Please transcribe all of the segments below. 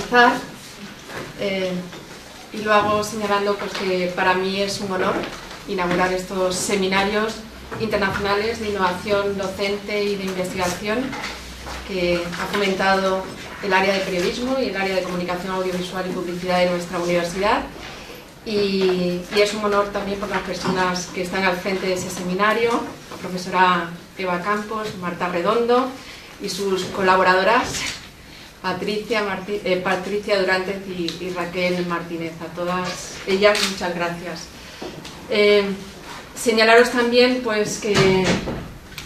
comenzar, y lo hago señalando pues, que para mí es un honor inaugurar estos seminarios internacionales de innovación docente y de investigación que ha fomentado el área de periodismo y el área de comunicación audiovisual y publicidad de nuestra universidad. Y es un honor también por las personas que están al frente de ese seminario, la profesora Eva Campos, Marta Redondo y sus colaboradoras, Patricia Durández y Raquel Martínez. A todas ellas, muchas gracias. Señalaros también pues, que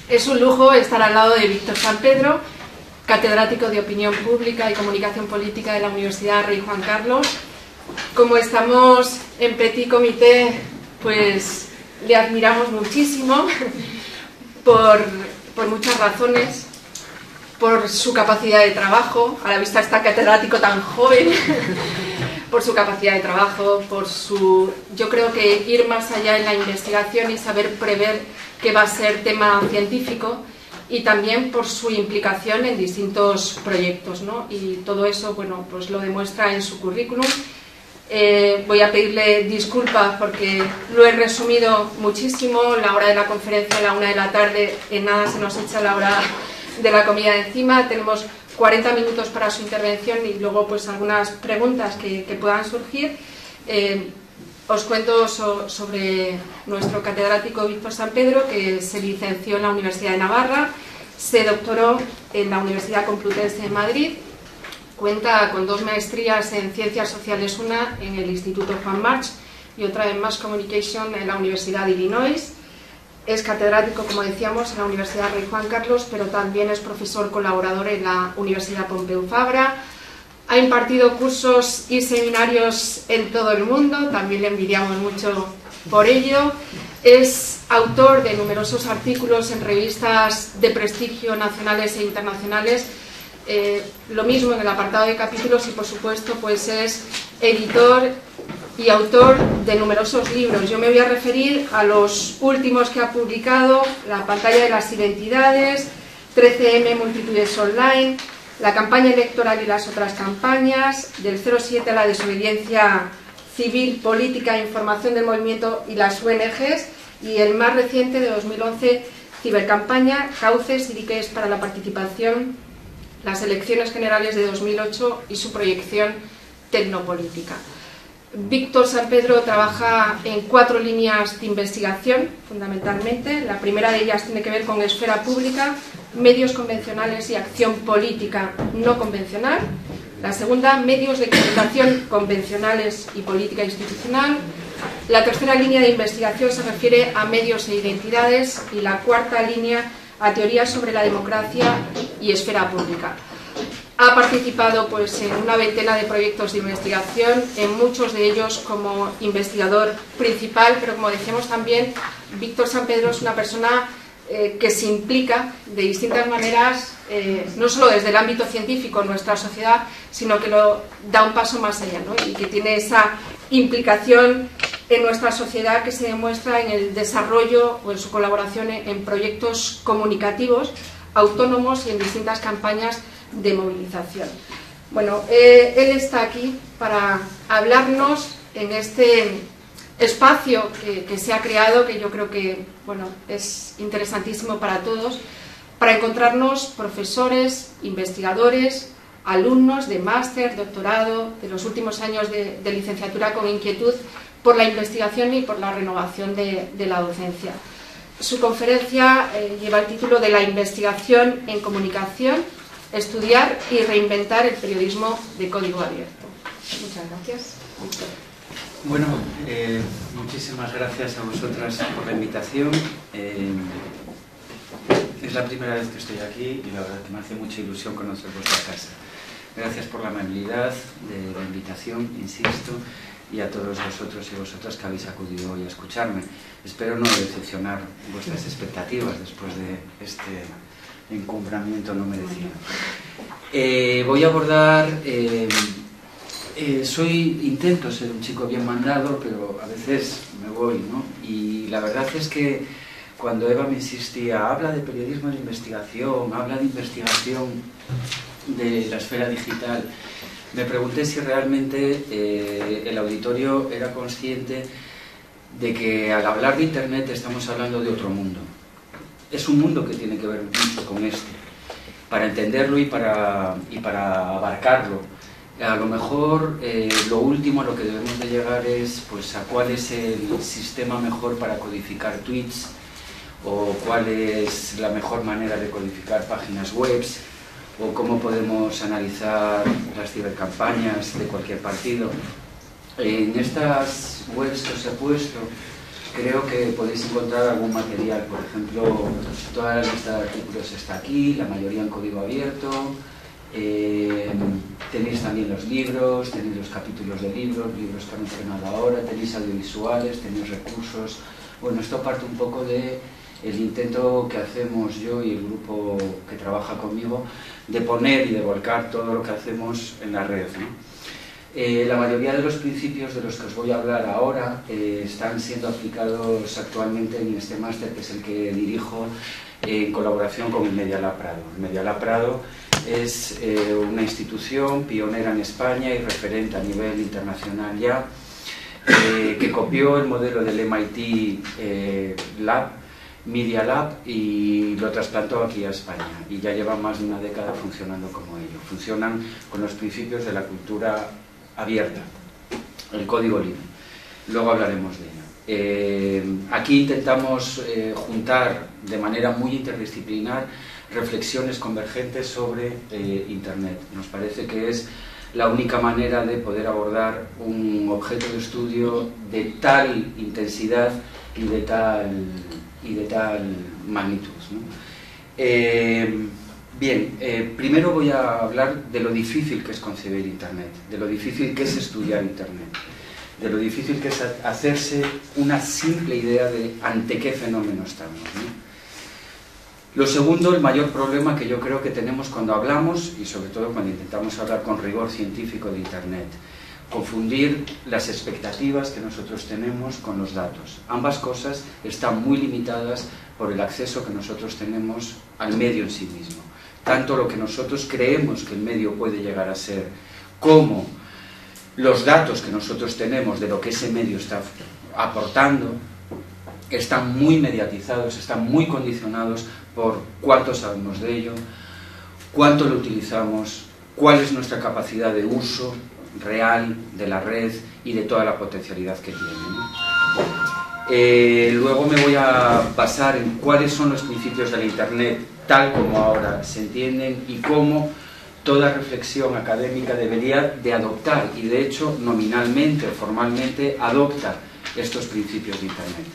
es un lujo estar al lado de Víctor Sampedro, catedrático de Opinión Pública y Comunicación Política de la Universidad Rey Juan Carlos. Como estamos en petit comité, pues le admiramos muchísimo por muchas razones, por su capacidad de trabajo, a la vista está catedrático tan joven, por su capacidad de trabajo, por su, yo creo que ir más allá en la investigación y saber prever qué va a ser tema científico, y también por su implicación en distintos proyectos, ¿no? Y todo eso, bueno, pues lo demuestra en su currículum. Voy a pedirle disculpas porque lo he resumido muchísimo. La hora de la conferencia a la 1 de la tarde, en nada se nos echa la hora de la comida encima. Tenemos 40 minutos para su intervención y luego pues algunas preguntas que puedan surgir. Os cuento sobre nuestro catedrático Víctor Sampedro, que se licenció en la Universidad de Navarra, se doctoró en la Universidad Complutense de Madrid, cuenta con 2 maestrías en Ciencias Sociales, una en el Instituto Juan March y otra en Mass Communication en la Universidad de Illinois. Es catedrático, como decíamos, en la Universidad Rey Juan Carlos, pero también es profesor colaborador en la Universidad Pompeu Fabra. Ha impartido cursos y seminarios en todo el mundo, también le envidiamos mucho por ello. Es autor de numerosos artículos en revistas de prestigio nacionales e internacionales, lo mismo en el apartado de capítulos, y por supuesto pues es editor y autor de numerosos libros. Yo me voy a referir a los últimos que ha publicado: La pantalla de las identidades, 13M, multitudes online, La campaña electoral y las otras campañas, del 07 a la desobediencia civil, política e información del movimiento y las ONGs, y el más reciente de 2011, Cibercampaña, cauces y diques para la participación, las elecciones generales de 2008 y su proyección tecnopolítica. Víctor Sampedro trabaja en 4 líneas de investigación, fundamentalmente. La primera de ellas tiene que ver con esfera pública, medios convencionales y acción política no convencional. La segunda, medios de comunicación convencionales y política institucional. La tercera línea de investigación se refiere a medios e identidades, y la cuarta línea a teorías sobre la democracia y esfera pública. Ha participado pues, en una veintena de proyectos de investigación, en muchos de ellos como investigador principal, pero como decíamos también, Víctor Sampedro es una persona que se implica de distintas maneras, no solo desde el ámbito científico en nuestra sociedad, sino que lo da un paso más allá, ¿no? Y que tiene esa implicación en nuestra sociedad que se demuestra en el desarrollo o en su colaboración en proyectos comunicativos autónomos y en distintas campañas de movilización. Bueno, él está aquí para hablarnos en este espacio que se ha creado, que yo creo que bueno, es interesantísimo para todos, para encontrarnos profesores, investigadores, alumnos de máster, doctorado, de los últimos años de licenciatura con inquietud por la investigación y por la renovación de la docencia. Su conferencia lleva el título de La investigación en comunicación, estudiar y reinventar el periodismo de código abierto. Muchas gracias. Bueno, muchísimas gracias a vosotras por la invitación. Es la primera vez que estoy aquí y la verdad que me hace mucha ilusión conocer vuestra casa. Gracias por la amabilidad de la invitación, insisto, y a todos vosotros y vosotras que habéis acudido hoy a escucharme. Espero no decepcionar vuestras expectativas después de este encumbramiento no merecido. Voy a abordar... intento ser un chico bien mandado, pero a veces me voy, ¿no? Y la verdad es que cuando Eva me insistía, habla de periodismo de investigación, habla de investigación de la esfera digital, me pregunté si realmente el auditorio era consciente de que al hablar de Internet estamos hablando de otro mundo. Es un mundo que tiene que ver mucho con este. Para entenderlo y para abarcarlo, a lo mejor lo último a lo que debemos de llegar es pues, a cuál es el sistema mejor para codificar tweets, o cuál es la mejor manera de codificar páginas web, o cómo podemos analizar las cibercampañas de cualquier partido. En estas webs que os he puesto, creo que podéis encontrar algún material. Por ejemplo, toda la lista de artículos está aquí, la mayoría en código abierto. Tenéis también los libros, tenéis los capítulos de libros que han entrenado ahora, tenéis audiovisuales, tenéis recursos. Bueno, esto parte un poco de el intento que hacemos yo y el grupo que trabaja conmigo de poner y de volcar todo lo que hacemos en la red, ¿no? La mayoría de los principios de los que os voy a hablar ahora están siendo aplicados actualmente en este máster, que es el que dirijo en colaboración con el Media Lab Prado. El Media Lab Prado es una institución pionera en España y referente a nivel internacional ya, que copió el modelo del MIT Lab, Media Lab, y lo trasplantó aquí a España, y ya lleva más de una década funcionando como ello. Funcionan con los principios de la cultura abierta, el código libre. Luego hablaremos de ello. Aquí intentamos juntar de manera muy interdisciplinar reflexiones convergentes sobre Internet. Nos parece que es la única manera de poder abordar un objeto de estudio de tal intensidad y de tal magnitud, ¿no? Primero voy a hablar de lo difícil que es concebir Internet, de lo difícil que es estudiar Internet, de lo difícil que es hacerse una simple idea de ante qué fenómeno estamos, ¿no? Lo segundo, el mayor problema que yo creo que tenemos cuando hablamos, y sobre todo cuando intentamos hablar con rigor científico de Internet: confundir las expectativas que nosotros tenemos con los datos. Ambas cosas están muy limitadas por el acceso que nosotros tenemos al medio en sí mismo. Tanto lo que nosotros creemos que el medio puede llegar a ser, como los datos que nosotros tenemos de lo que ese medio está aportando, están muy mediatizados, están muy condicionados por cuánto sabemos de ello, cuánto lo utilizamos, cuál es nuestra capacidad de uso real de la red y de toda la potencialidad que tiene, ¿no? Luego me voy a basar en cuáles son los principios del Internet tal como ahora se entienden y cómo toda reflexión académica debería de adoptar, y de hecho nominalmente o formalmente adopta estos principios de Internet.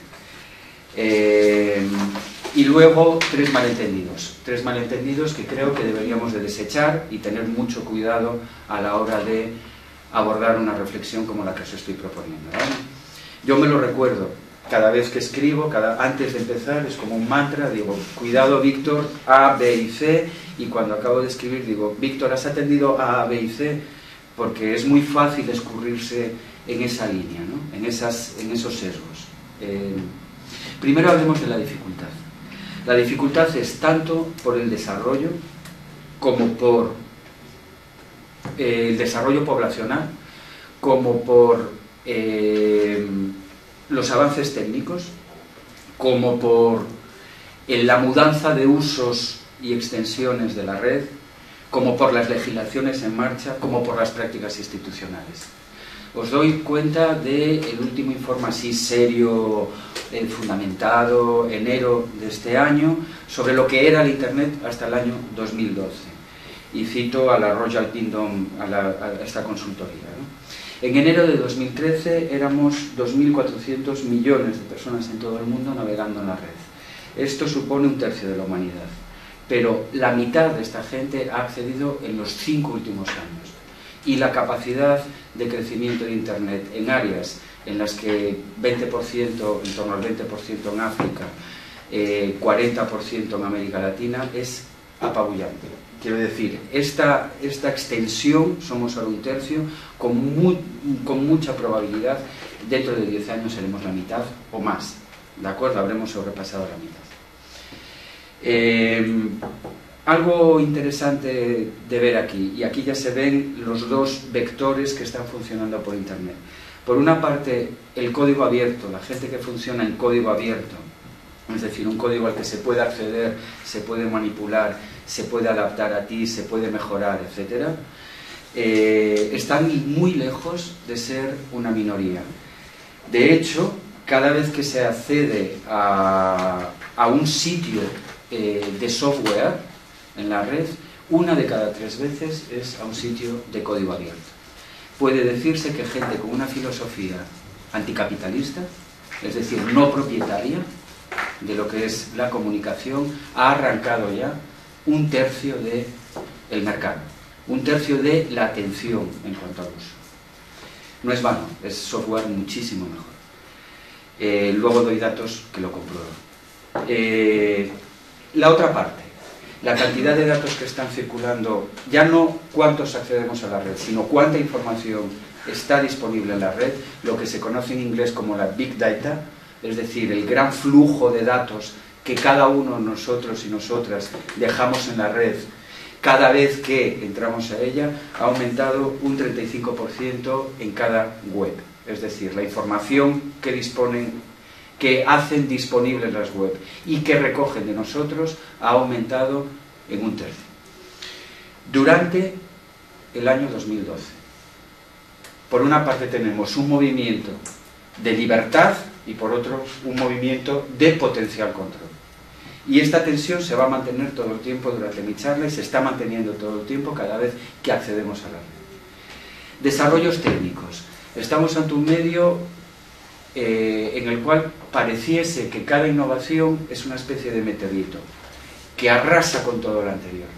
Y luego tres malentendidos que creo que deberíamos de desechar y tener mucho cuidado a la hora de abordar una reflexión como la que os estoy proponiendo, ¿vale? Yo me lo recuerdo cada vez que escribo, antes de empezar, es como un mantra, digo, cuidado Víctor, A, B y C, y cuando acabo de escribir digo, Víctor, ¿has atendido a B y C? Porque es muy fácil escurrirse en esa línea, ¿no? en esos sesgos. Primero hablemos de la dificultad. La dificultad es tanto por el desarrollo como por el desarrollo poblacional, como por los avances técnicos, como por la mudanza de usos y extensiones de la red, como por las legislaciones en marcha, como por las prácticas institucionales. Os doy cuenta del último informe así serio, fundamentado, enero de este año, sobre lo que era el Internet hasta el año 2012. Y cito a la Royal Kingdom, a esta consultoría, ¿no? En enero de 2013 éramos 2.400 millones de personas en todo el mundo navegando en la red. Esto supone 1/3 de la humanidad. Pero la mitad de esta gente ha accedido en los 5 últimos años. Y la capacidad de crecimiento de Internet en áreas en las que 20%, en torno al 20% en África, 40% en América Latina, es apabullante. Quiero decir, esta extensión, somos ahora 1/3, con mucha probabilidad, dentro de 10 años seremos la mitad o más, ¿de acuerdo? Habremos sobrepasado la mitad. Algo interesante de ver aquí, y aquí ya se ven los dos vectores que están funcionando por Internet. Por una parte, el código abierto, la gente que funciona en código abierto, es decir, un código al que se puede acceder, se puede manipular, se puede adaptar a ti, se puede mejorar, etc., están muy lejos de ser una minoría. De hecho, cada vez que se accede a un sitio de software en la red, 1 de cada 3 veces es a un sitio de código abierto. Puede decirse que gente con una filosofía anticapitalista, es decir, no propietaria de lo que es la comunicación, ha arrancado ya 1/3 del mercado, 1/3 de la atención en cuanto al uso. No es vano, es software muchísimo mejor. Luego doy datos que lo comprueban. La otra parte, la cantidad de datos que están circulando, ya no cuántos accedemos a la red, sino cuánta información está disponible en la red, lo que se conoce en inglés como la Big Data, es decir, el gran flujo de datos que cada uno de nosotros y nosotras dejamos en la red cada vez que entramos a ella, ha aumentado un 35% en cada web. Es decir, la información que disponen, que hacen disponibles las web y que recogen de nosotros ha aumentado en 1/3 durante el año 2012. Por una parte tenemos un movimiento de libertad y por otro un movimiento de potencial control. Y esta tensión se va a mantener todo el tiempo durante mi charla y se está manteniendo todo el tiempo cada vez que accedemos a la red. Desarrollos técnicos. Estamos ante un medio en el cual pareciese que cada innovación es una especie de meteorito que arrasa con todo lo anterior.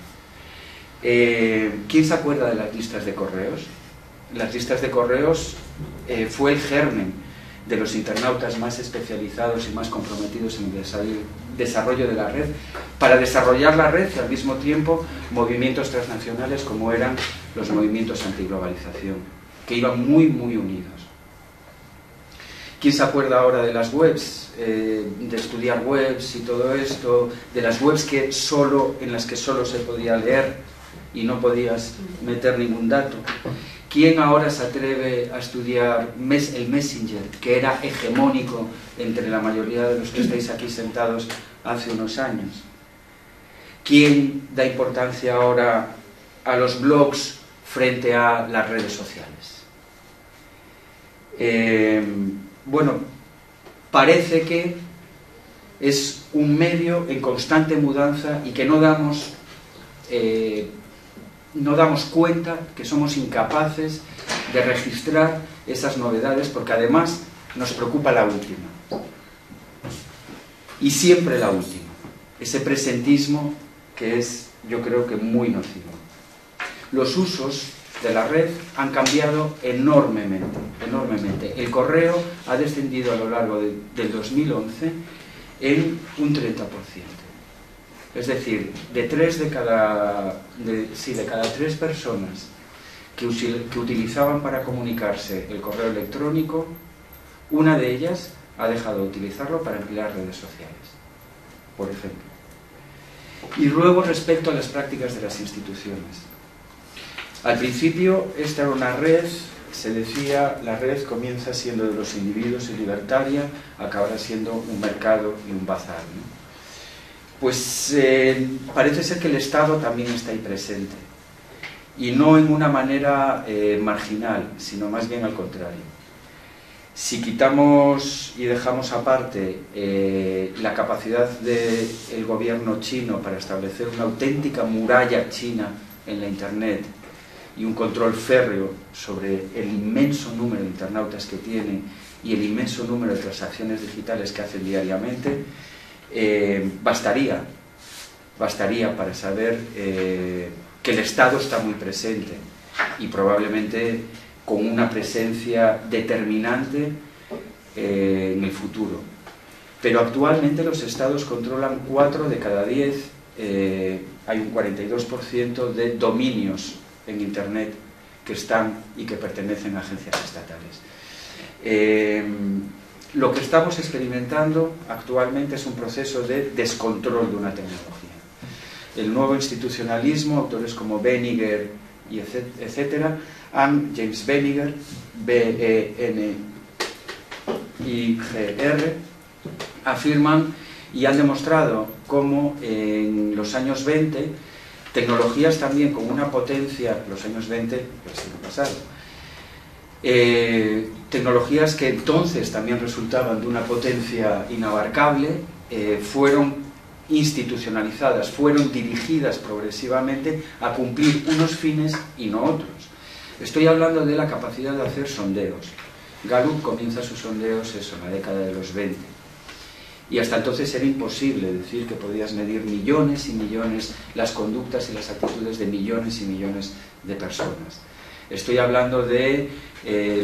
¿Quién se acuerda de las listas de correos? Las listas de correos fue el germen de los internautas más especializados y más comprometidos en el desarrollo de la red, para desarrollar la red y al mismo tiempo movimientos transnacionales como eran los movimientos antiglobalización, que iban muy unidos. ¿Quién se acuerda ahora de las webs, de estudiar webs y todo esto, de las webs en las que solo se podía leer y no podías meter ningún dato? ¿Quién ahora se atreve a estudiar el Messenger, que era hegemónico entre la mayoría de los que estáis aquí sentados hace unos años? ¿Quién da importancia ahora a los blogs frente a las redes sociales? Bueno, parece que es un medio en constante mudanza y que no damos cuenta, que somos incapaces de registrar esas novedades, porque además nos preocupa la última. Y siempre la última. Ese presentismo que es, yo creo que muy nocivo. Los usos de la red han cambiado enormemente. El correo ha descendido a lo largo del 2011 en un 30%. Es decir, de cada 3 personas que utilizaban para comunicarse el correo electrónico, una de ellas ha dejado de utilizarlo para emplear redes sociales, por ejemplo. Y luego, respecto a las prácticas de las instituciones. Al principio, esta era una red, se decía, la red comienza siendo de los individuos y libertaria, acabará siendo un mercado y un bazar, ¿no? Pues parece ser que el Estado también está ahí presente, y no en una manera marginal, sino más bien al contrario. Si quitamos y dejamos aparte la capacidad del gobierno chino para establecer una auténtica muralla china en la Internet y un control férreo sobre el inmenso número de internautas que tiene y el inmenso número de transacciones digitales que hacen diariamente, bastaría para saber que el Estado está muy presente y probablemente con una presencia determinante en el futuro. Pero actualmente los Estados controlan 4 de cada 10, hay un 42% de dominios en Internet que están y que pertenecen a agencias estatales. Lo que estamos experimentando actualmente es un proceso de descontrol de una tecnología. el nuevo institucionalismo, autores como Benniger y etcétera, James Benniger, B-E-N-I-G-R, afirman y han demostrado cómo en los años 20 tecnologías también con una potencia, los años 20 del siglo pasado, tecnologías que entonces también resultaban de una potencia inabarcable, fueron institucionalizadas, fueron dirigidas progresivamente a cumplir unos fines y no otros. Estoy hablando de la capacidad de hacer sondeos. Gallup comienza sus sondeos en la década de los 20. Y hasta entonces era imposible decir que podías medir millones y millones las conductas y las actitudes de millones y millones de personas. Estoy hablando de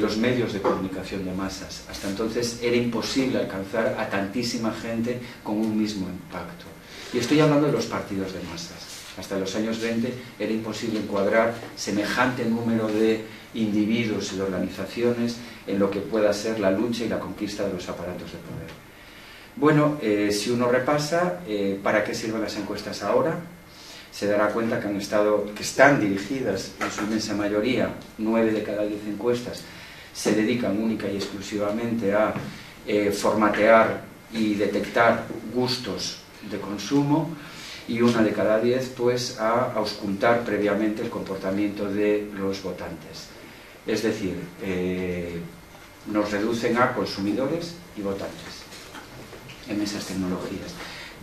los medios de comunicación de masas. Hasta entonces era imposible alcanzar a tantísima gente con un mismo impacto. Y estoy hablando de los partidos de masas. Hasta los años 20 era imposible encuadrar semejante número de individuos y de organizaciones en lo que pueda ser la lucha y la conquista de los aparatos de poder. Bueno, si uno repasa para qué sirven las encuestas ahora, se dará cuenta que están dirigidas en su inmensa mayoría, 9 de cada 10 encuestas se dedican única y exclusivamente a formatear y detectar gustos de consumo, y 1 de cada 10 pues a auscultar previamente el comportamiento de los votantes. Es decir, nos reducen a consumidores y votantes en esas tecnologías.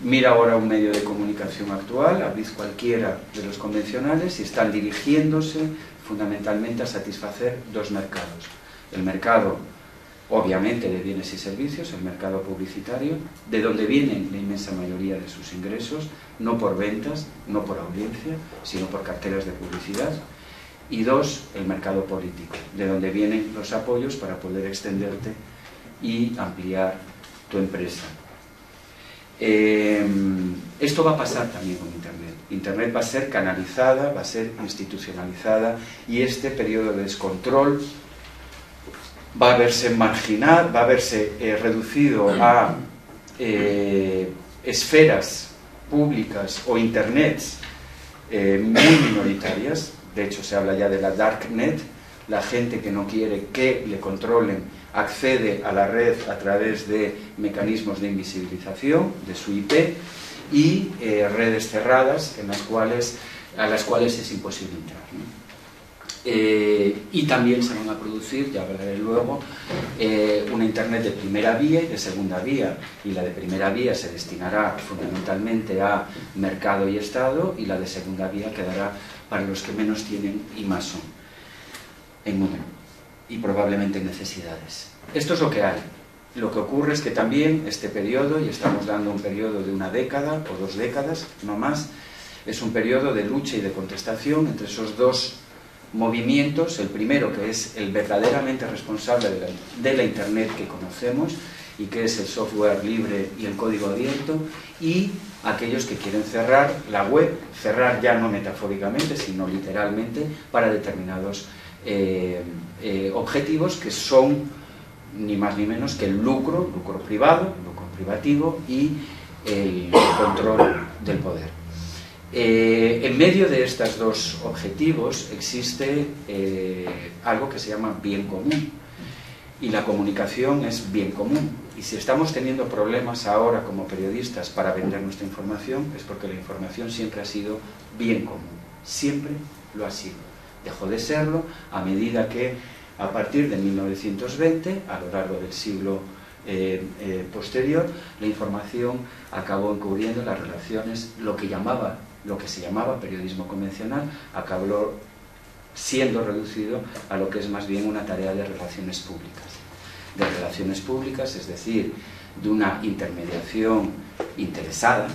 Mira ahora un medio de comunicación actual, abrid cualquiera de los convencionales y están dirigiéndose fundamentalmente a satisfacer dos mercados. El mercado, obviamente, de bienes y servicios, el mercado publicitario, de donde vienen la inmensa mayoría de sus ingresos, no por ventas, no por audiencia, sino por carteras de publicidad. Y 2, el mercado político, de donde vienen los apoyos para poder extenderte y ampliar tu empresa. Esto va a pasar también con Internet. Internet va a ser canalizada, va a ser institucionalizada, y este periodo de descontrol va a verse marginal, va a verse reducido a esferas públicas o internets muy minoritarias. De hecho, se habla ya de la darknet, la gente que no quiere que le controlen accede a la red a través de mecanismos de invisibilización de su IP y redes cerradas a las cuales es imposible entrar, ¿no? Y también se van a producir, ya hablaré luego, una Internet de primera vía y de segunda vía, y la de primera vía se destinará fundamentalmente a mercado y Estado, y la de segunda vía quedará para los que menos tienen y más son en número y probablemente en necesidades. Esto es lo que hay. Lo que ocurre es que también este periodo, y estamos dando un periodo de 1 década o 2 décadas, no más, es un periodo de lucha y de contestación entre esos dos movimientos. El primero, que es el verdaderamente responsable de la Internet que conocemos, y que es el software libre y el código abierto, y aquellos que quieren cerrar la web, cerrar ya no metafóricamente, sino literalmente, para determinados objetivos que son ni más ni menos que el lucro privado, lucro privativo y el control del poder. En medio de estos dos objetivos existe algo que se llama bien común, y la comunicación es bien común. Y si estamos teniendo problemas ahora como periodistas para vender nuestra información, es porque la información siempre ha sido bien común, siempre lo ha sido. Dejó de serlo a medida que, a partir de 1920, a lo largo del siglo posterior, la información acabó encubriendo las relaciones, lo que se llamaba periodismo convencional, acabó siendo reducido a lo que es más bien una tarea de relaciones públicas. De relaciones públicas, es decir, de una intermediación interesada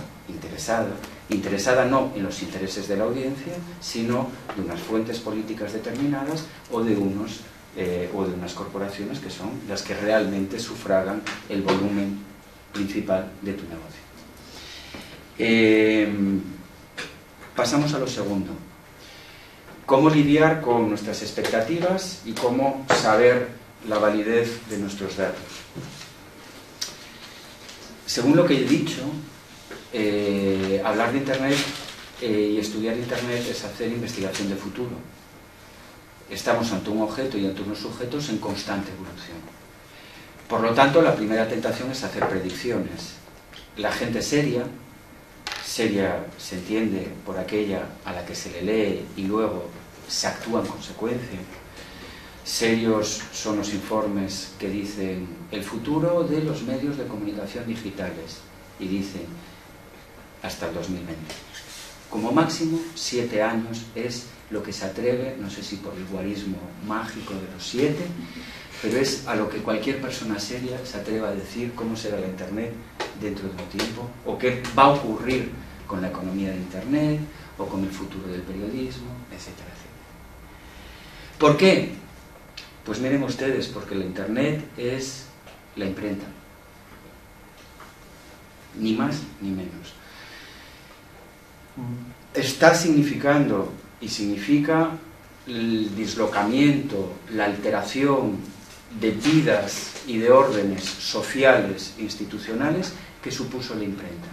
no en los intereses de la audiencia, sino de unas fuentes políticas determinadas o de unas corporaciones que son las que realmente sufragan el volumen principal de tu negocio. Pasamos a lo segundo. ¿Cómo lidiar con nuestras expectativas y cómo saber la validez de nuestros datos? Según lo que he dicho, hablar de Internet y estudiar Internet es hacer investigación de futuro. Estamos ante un objeto y ante unos sujetos en constante evolución. Por lo tanto, la primera tentación es hacer predicciones. La gente seria se entiende por aquella a la que se le lee y luego se actúa en consecuencia. Serios son los informes que dicen el futuro de los medios de comunicación digitales y dicen hasta el 2020. Como máximo 7 años es lo que se atreve, no sé si por el guarismo mágico de los 7, pero es a lo que cualquier persona seria se atreve a decir cómo será la Internet dentro de un tiempo, o qué va a ocurrir con la economía de Internet, o con el futuro del periodismo, etcétera, etcétera. ¿Por qué? Pues miren ustedes, porque la Internet es la imprenta. Ni más ni menos. Está significando y significa el dislocamiento, la alteración de vidas y de órdenes sociales e institucionales que supuso la imprenta.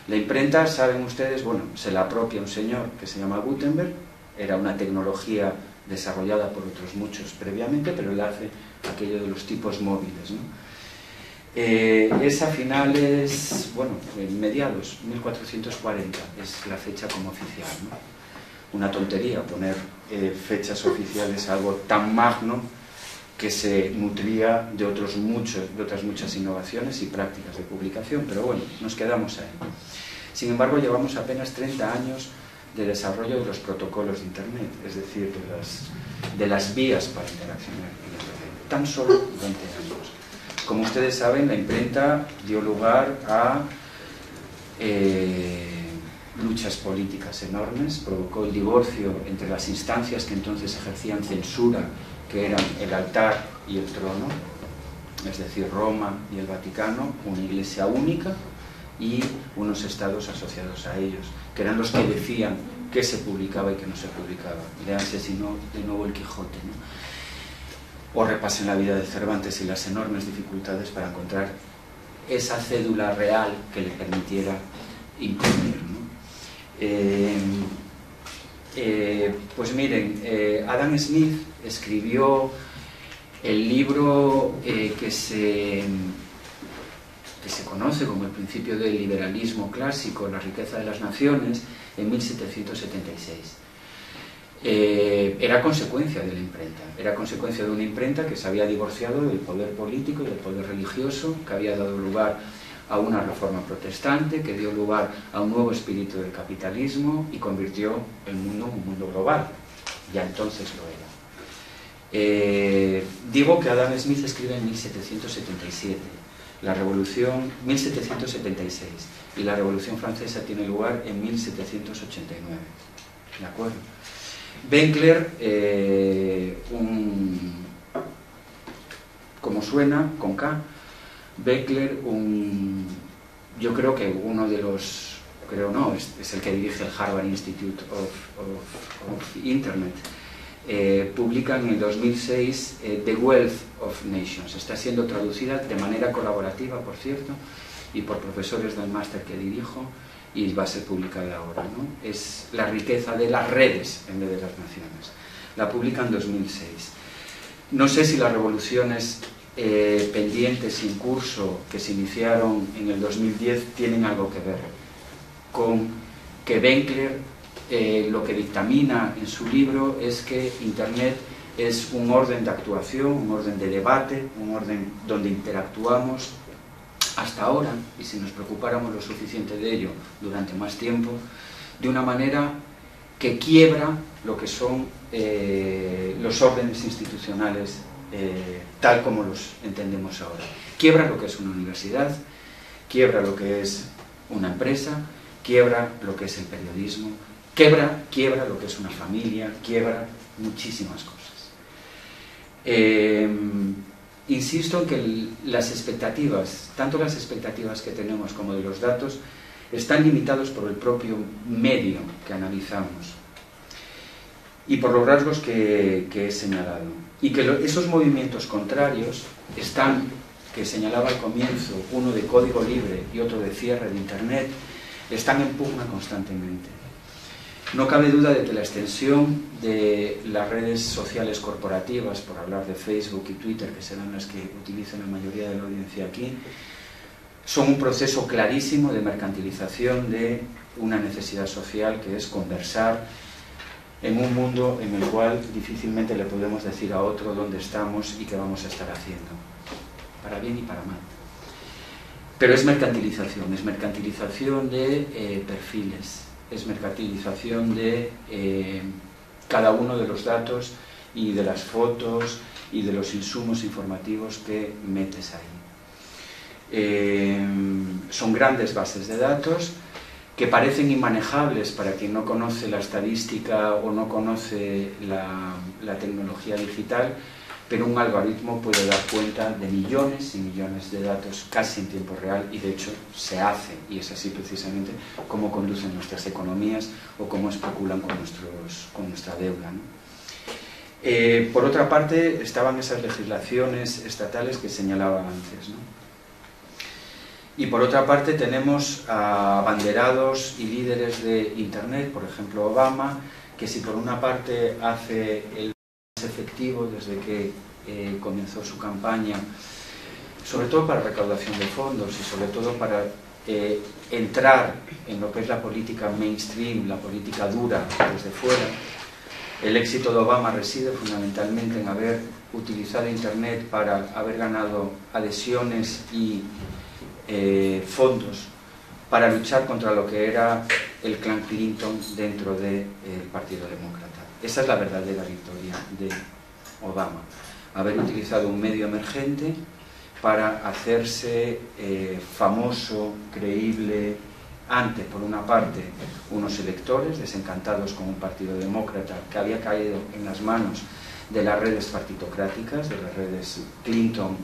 La imprenta, saben ustedes, bueno, se la apropia un señor que se llama Gutenberg, era una tecnología desarrollada por otros muchos previamente, pero él hace aquello de los tipos móviles, ¿no? Es a finales, bueno, mediados, 1440, es la fecha como oficial, ¿no? Una tontería poner fechas oficiales a algo tan magno que se nutría de otras muchas innovaciones y prácticas de publicación, pero bueno, nos quedamos ahí. Sin embargo, llevamos apenas 30 años de desarrollo de los protocolos de Internet, es decir, de las vías para interaccionar en Internet, tan solo 20 años. Como ustedes saben, la imprenta dio lugar a luchas políticas enormes, provocó el divorcio entre las instancias que entonces ejercían censura, que eran el altar y el trono, es decir, Roma y el Vaticano, una iglesia única y unos estados asociados a ellos, que eran los que decían qué se publicaba y qué no se publicaba. Léanse si no de nuevo el Quijote, ¿no? O repasen la vida de Cervantes y las enormes dificultades para encontrar esa cédula real que le permitiera imprimir, ¿no? Pues miren, Adam Smith escribió el libro que se conoce como el principio del liberalismo clásico, La riqueza de las naciones, en 1776. Era consecuencia de la imprenta, era consecuencia de una imprenta que se había divorciado del poder político y del poder religioso, que había dado lugar a una reforma protestante, que dio lugar a un nuevo espíritu del capitalismo y convirtió el mundo en un mundo global. Ya entonces lo era. Digo que Adam Smith escribe en 1777, la revolución 1776, y la Revolución Francesa tiene lugar en 1789. ¿De acuerdo? Benkler, como suena, con K, Benkler, yo creo que uno de los, es el que dirige el Harvard Institute of Internet, publica en el 2006 The Wealth of Nations. Está siendo traducida de manera colaborativa, por cierto, y por profesores del máster que dirijo, y va a ser publicada ahora, ¿no? Es la riqueza de las redes en vez de las naciones. La publica en 2006. No sé si las revoluciones pendientes en curso que se iniciaron en el 2010 tienen algo que ver con que Benkler lo que dictamina en su libro es que Internet es un orden de actuación, un orden de debate, un orden donde interactuamos hasta ahora, y si nos preocupáramos lo suficiente de ello durante más tiempo, de una manera que quiebra lo que son los órdenes institucionales tal como los entendemos ahora. Quiebra lo que es una universidad, quiebra lo que es una empresa, quiebra lo que es el periodismo, quiebra lo que es una familia, quiebra muchísimas cosas. Insisto en que las expectativas, tanto las expectativas que tenemos como de los datos, están limitados por el propio medio que analizamos y por los rasgos que he señalado. Y que esos movimientos contrarios están, que señalaba al comienzo, uno de código libre y otro de cierre de Internet, están en pugna constantemente. No cabe duda de que la extensión de las redes sociales corporativas, por hablar de Facebook y Twitter, que serán las que utilicen la mayoría de la audiencia aquí, son un proceso clarísimo de mercantilización de una necesidad social, que es conversar en un mundo en el cual difícilmente le podemos decir a otro dónde estamos y qué vamos a estar haciendo, para bien y para mal. Pero es mercantilización de perfiles, es mercantilización de cada uno de los datos y de las fotos y de los insumos informativos que metes ahí. Son grandes bases de datos que parecen inmanejables para quien no conoce la estadística o no conoce la tecnología digital, pero un algoritmo puede dar cuenta de millones y millones de datos casi en tiempo real, y de hecho se hace, y es así precisamente cómo conducen nuestras economías o cómo especulan con nuestra deuda, ¿no? Por otra parte, estaban esas legislaciones estatales que señalaba antes, ¿no? Y por otra parte tenemos a abanderados y líderes de Internet, por ejemplo Obama, que si por una parte hace el más efectivo desde que comenzó su campaña, sobre todo para recaudación de fondos y sobre todo para entrar en lo que es la política mainstream, la política dura desde fuera. El éxito de Obama reside fundamentalmente en haber utilizado Internet para haber ganado adhesiones y fondos para luchar contra lo que era el clan Clinton dentro del Partido Demócrata. Esa es la verdadera victoria de Obama, haber utilizado un medio emergente para hacerse famoso, creíble, ante, por una parte, unos electores desencantados con un Partido Demócrata que había caído en las manos de las redes partitocráticas, de las redes Clinton.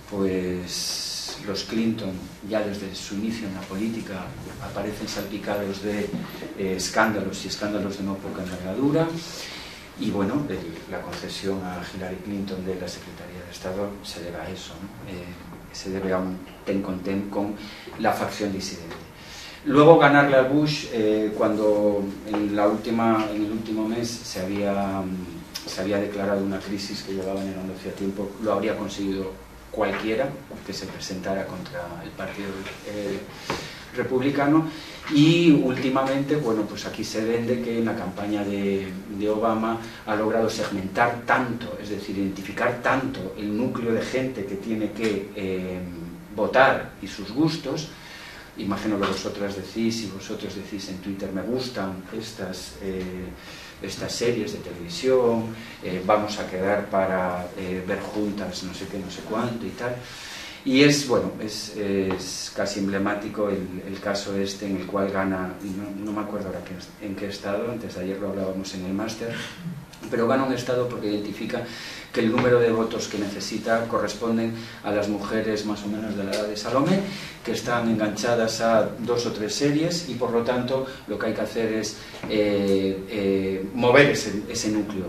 Pues los Clinton, ya desde su inicio en la política, aparecen salpicados de escándalos y escándalos de no poca envergadura, y bueno, la concesión a Hillary Clinton de la Secretaría de Estado se debe a eso, ¿no? Se debe a un ten con ten con la facción disidente. Luego ganarle a Bush, cuando en el último mes se había declarado una crisis que llevaba generando hacía tiempo, lo habría conseguido cualquiera que se presentara contra el Partido Republicano. Y últimamente, bueno, pues aquí se vende que en la campaña de Obama ha logrado segmentar tanto, es decir, identificar tanto el núcleo de gente que tiene que votar y sus gustos. Imagino que vosotras decís, y vosotros decís en Twitter, me gustan estas series de televisión, vamos a quedar para ver juntas no sé qué, no sé cuánto y tal. Y es, bueno, es casi emblemático el caso este en el cual gana, no me acuerdo ahora en qué estado, antes de ayer lo hablábamos en el máster, pero gana un estado porque identifica que el número de votos que necesita corresponden a las mujeres más o menos de la edad de Salomé, que están enganchadas a 2 o 3 series, y por lo tanto lo que hay que hacer es mover ese núcleo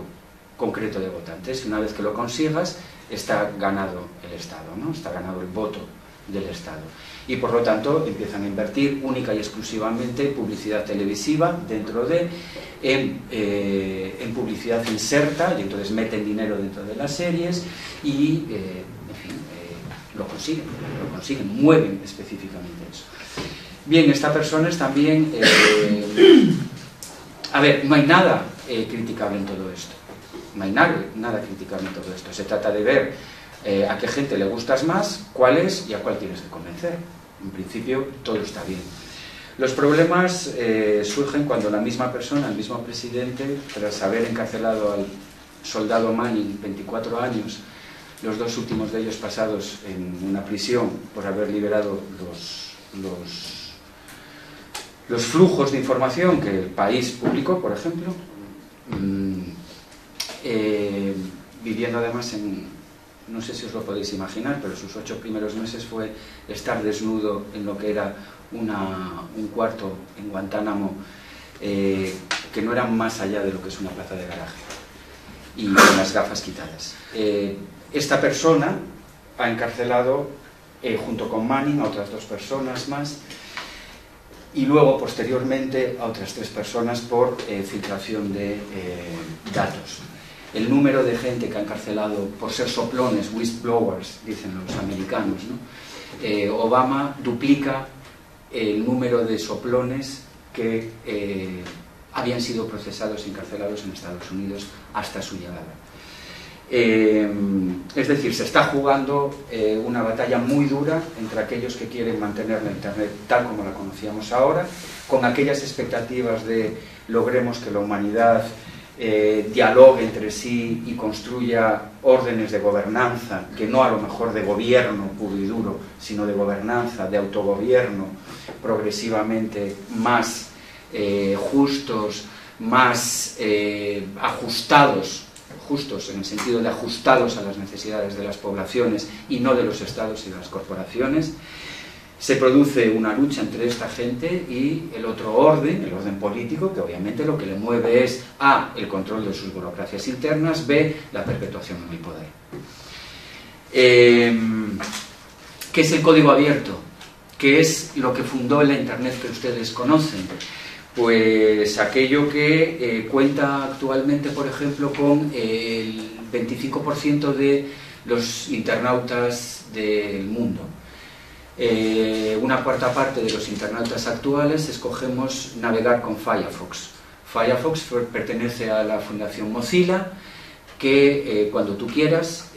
concreto de votantes, y una vez que lo consigas está ganado el Estado, ¿no? Está ganado el voto del Estado, y por lo tanto empiezan a invertir única y exclusivamente en publicidad televisiva dentro de, en publicidad inserta, y entonces meten dinero dentro de las series y en fin, lo consiguen, mueven específicamente eso. Bien, esta persona es también a ver, no hay nada criticable en todo esto, no hay nada criticable en todo esto. Se trata de ver a qué gente le gustas más, cuál es y a cuál tienes que convencer. En principio todo está bien. Los problemas surgen cuando la misma persona, el mismo presidente, tras haber encarcelado al soldado Manning 24 años, los 2 últimos de ellos pasados en una prisión por haber liberado los flujos de información que el país publicó, por ejemplo, viviendo además en, no sé si os lo podéis imaginar, pero sus 8 primeros meses fue estar desnudo en lo que era un cuarto en Guantánamo, que no era más allá de lo que es una plaza de garaje, y con las gafas quitadas. Esta persona ha encarcelado, junto con Manning, a otras 2 personas más, y luego posteriormente a otras 3 personas por filtración de datos. El número de gente que ha encarcelado por ser soplones, whistleblowers, dicen los americanos, ¿no? Obama duplica el número de soplones que habían sido procesados y encarcelados en Estados Unidos hasta su llegada. Es decir, se está jugando una batalla muy dura entre aquellos que quieren mantener la Internet tal como la conocíamos ahora, con aquellas expectativas de logremos que la humanidad dialogue entre sí y construya órdenes de gobernanza, que no a lo mejor de gobierno puro y duro, sino de gobernanza, de autogobierno, progresivamente más justos, más ajustados, justos en el sentido de ajustados a las necesidades de las poblaciones y no de los estados y de las corporaciones. Se produce una lucha entre esta gente y el otro orden, el orden político, que obviamente lo que le mueve es A, el control de sus burocracias internas, B, la perpetuación en el poder. ¿Qué es el código abierto? ¿Qué es lo que fundó la Internet que ustedes conocen? Pues aquello que cuenta actualmente, por ejemplo, con el 25% de los internautas del mundo. Una cuarta parte de los internautas actuales escogemos navegar con Firefox. Firefox pertenece a la Fundación Mozilla, que cuando tú quieras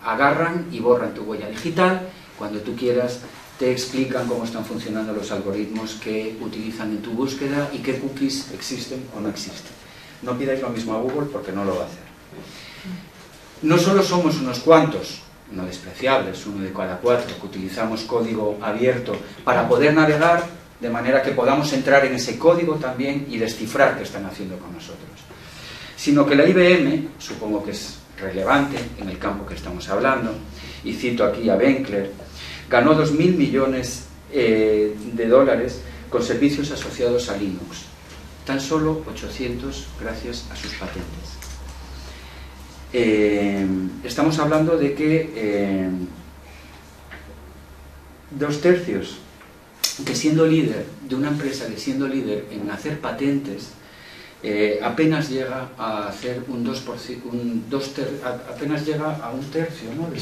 agarran y borran tu huella digital, cuando tú quieras te explican cómo están funcionando los algoritmos que utilizan en tu búsqueda y qué cookies existen o no existen. No pidáis lo mismo a Google porque no lo va a hacer. No solo somos unos cuantos, no despreciables, 1 de cada 4, que utilizamos código abierto para poder navegar, de manera que podamos entrar en ese código también y descifrar qué están haciendo con nosotros, sino que la IBM, supongo que es relevante en el campo que estamos hablando, y cito aquí a Benkler, ganó 2.000 millones de dólares con servicios asociados a Linux, tan solo 800 gracias a sus patentes. Estamos hablando de que 2/3 que siendo líder de una empresa, que siendo líder en hacer patentes, apenas llega a hacer un 2%, apenas llega a 1/3, ¿no?, de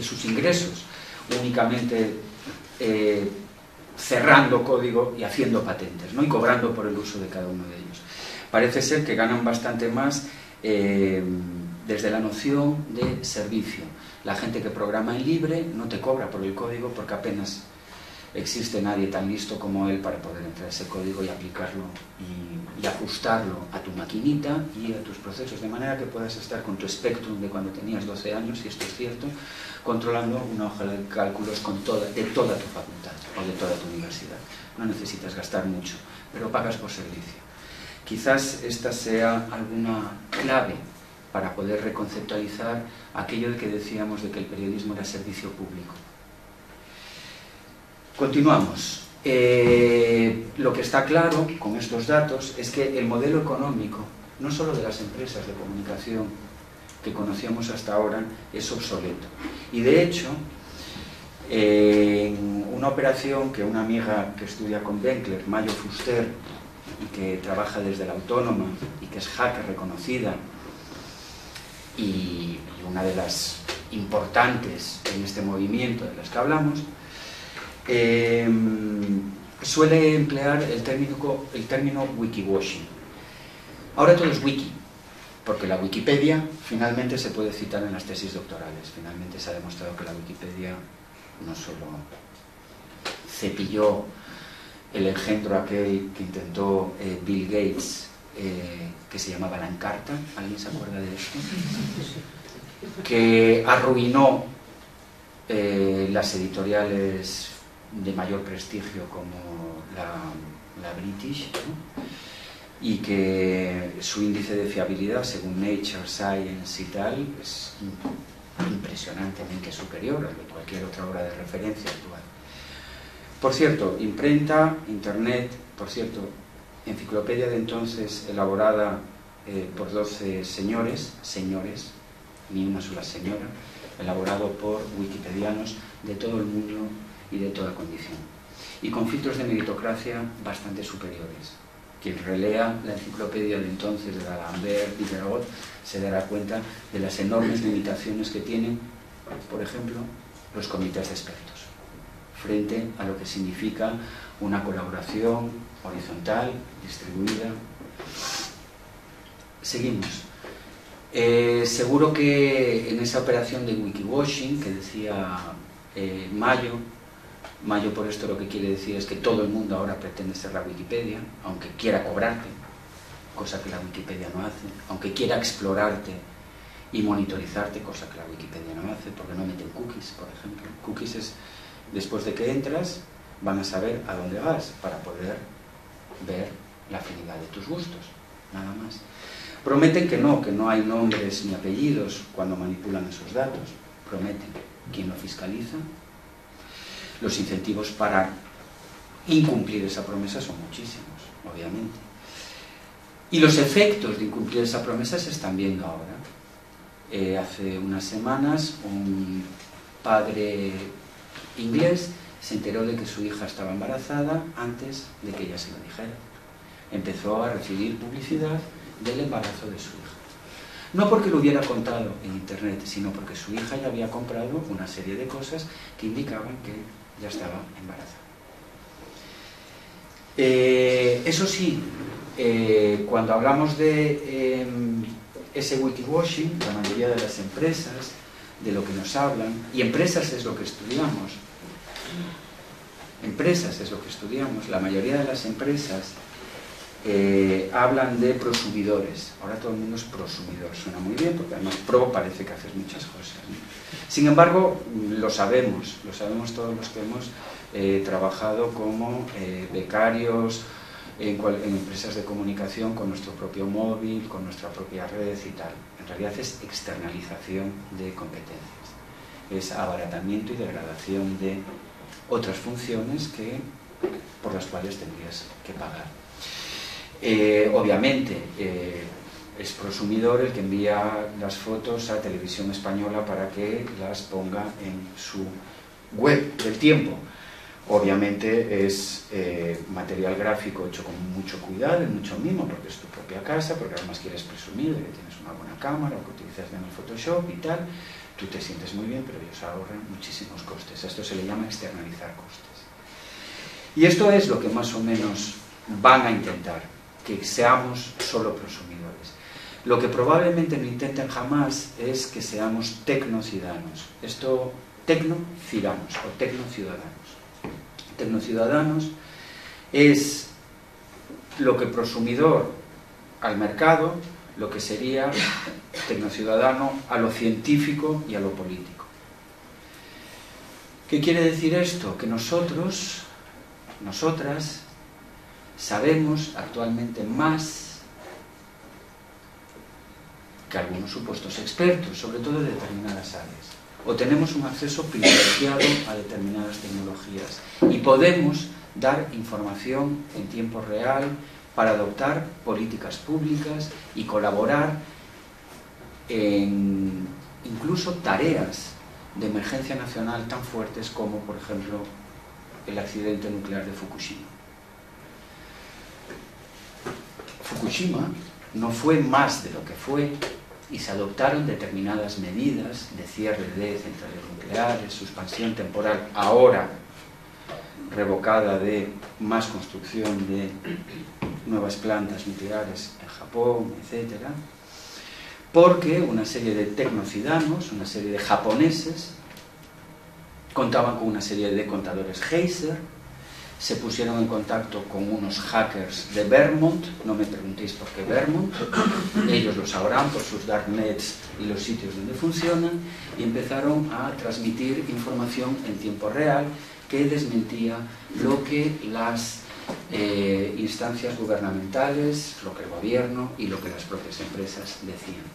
sus ingresos, únicamente cerrando código y haciendo patentes, ¿no?, y cobrando por el uso de cada uno de ellos. Parece ser que ganan bastante más desde la noción de servicio. La gente que programa en libre no te cobra por el código porque apenas existe nadie tan listo como él para poder entrar a ese código y aplicarlo y ajustarlo a tu maquinita y a tus procesos, de manera que puedas estar con tu Spectrum de cuando tenías 12 años, si esto es cierto, controlando una hoja de cálculos de toda tu facultad o de toda tu universidad. No necesitas gastar mucho, pero pagas por servicio. Quizás esta sea alguna clave para poder reconceptualizar aquello de que decíamos de que el periodismo era servicio público. Continuamos. Lo que está claro con estos datos es que el modelo económico, no solo de las empresas de comunicación que conocíamos hasta ahora, es obsoleto. Y de hecho, en una operación que una amiga que estudia con Benkler, Mayo Fuster, que trabaja desde la Autónoma y que es hacker reconocida y una de las importantes en este movimiento de las que hablamos, suele emplear el término wikiwashing. Ahora todo es wiki, porque la Wikipedia finalmente se puede citar en las tesis doctorales. Finalmente se ha demostrado que la Wikipedia no solo cepilló el engendro aquel que intentó Bill Gates, que se llamaba la Encarta, ¿alguien se acuerda de esto? Que arruinó las editoriales de mayor prestigio como la British, ¿no?, y que su índice de fiabilidad, según Nature, Science y tal, es impresionantemente superior al de cualquier otra obra de referencia actual. Por cierto, imprenta, internet, por cierto, enciclopedia de entonces elaborada por 12 señores, ni una sola señora, elaborado por wikipedianos de todo el mundo y de toda condición, y con filtros de meritocracia bastante superiores. Quien relea la enciclopedia de entonces de D'Alembert y Perrault se dará cuenta de las enormes limitaciones que tienen, por ejemplo, los comités de expertos, frente a lo que significa una colaboración horizontal, distribuida. Seguimos. Seguro que en esa operación de wikiwashing que decía Mayo por esto lo que quiere decir es que todo el mundo ahora pretende ser la Wikipedia, aunque quiera cobrarte, cosa que la Wikipedia no hace, aunque quiera explorarte y monitorizarte, cosa que la Wikipedia no hace, porque no meten cookies, por ejemplo. Cookies es, después de que entras, van a saber a dónde vas para poder ver la afinidad de tus gustos, nada más. Prometen que no hay nombres ni apellidos cuando manipulan esos datos. Prometen. ¿Quién lo fiscaliza? Los incentivos para incumplir esa promesa son muchísimos, obviamente. Y los efectos de incumplir esa promesa se están viendo ahora. Hace unas semanas un padre inglés se enteró de que su hija estaba embarazada antes de que ella se lo dijera. Empezó a recibir publicidad del embarazo de su hija. No porque lo hubiera contado en internet, sino porque su hija ya había comprado una serie de cosas que indicaban que ya estaba embarazada. Eso sí, cuando hablamos de ese wikiwashing, la mayoría de las empresas, de lo que nos hablan, y empresas es lo que estudiamos, la mayoría de las empresas hablan de prosumidores. Ahora todo el mundo es prosumidor, suena muy bien porque además pro parece que haces muchas cosas, ¿no? Sin embargo, lo sabemos todos los que hemos trabajado como becarios en empresas de comunicación con nuestro propio móvil, con nuestra propia red y tal. En realidad es externalización de competencias, es abaratamiento y degradación de otras funciones por las cuales tendrías que pagar. Obviamente es prosumidor el que envía las fotos a Televisión Española para que las ponga en su web del Tiempo. Obviamente es material gráfico hecho con mucho cuidado y mucho mimo, porque es tu propia casa, porque además quieres presumir de que tienes una buena cámara o que utilizas bien el Photoshop y tal. Tú te sientes muy bien, pero ellos ahorran muchísimos costes. A esto se le llama externalizar costes. Y esto es lo que más o menos van a intentar, que seamos solo prosumidores. Lo que probablemente no intenten jamás es que seamos tecnociudadanos. Esto, tecnociudadanos o tecnociudadanos. Tecnociudadanos es lo que prosumidor al mercado, lo que sería tecnociudadano a lo científico y a lo político. ¿Qué quiere decir esto? Que nosotros, nosotras, sabemos actualmente más que algunos supuestos expertos, sobre todo de determinadas áreas, o tenemos un acceso privilegiado a determinadas tecnologías y podemos dar información en tiempo real para adoptar políticas públicas y colaborar en incluso tareas de emergencia nacional tan fuertes como, por ejemplo, el accidente nuclear de Fukushima. Fukushima no fue más de lo que fue y se adoptaron determinadas medidas de cierre de centrales nucleares, suspensión temporal, ahora revocada, de más construcción de nuevas plantas nucleares en Japón, etc. Porque una serie de tecnociudadanos, una serie de japoneses, contaban con una serie de contadores Geyser, se pusieron en contacto con unos hackers de Vermont, no me preguntéis por qué Vermont, ellos lo sabrán por sus darknets y los sitios donde funcionan, y empezaron a transmitir información en tiempo real que desmentía lo que las instancias gubernamentales, lo que el gobierno y lo que las propias empresas decían.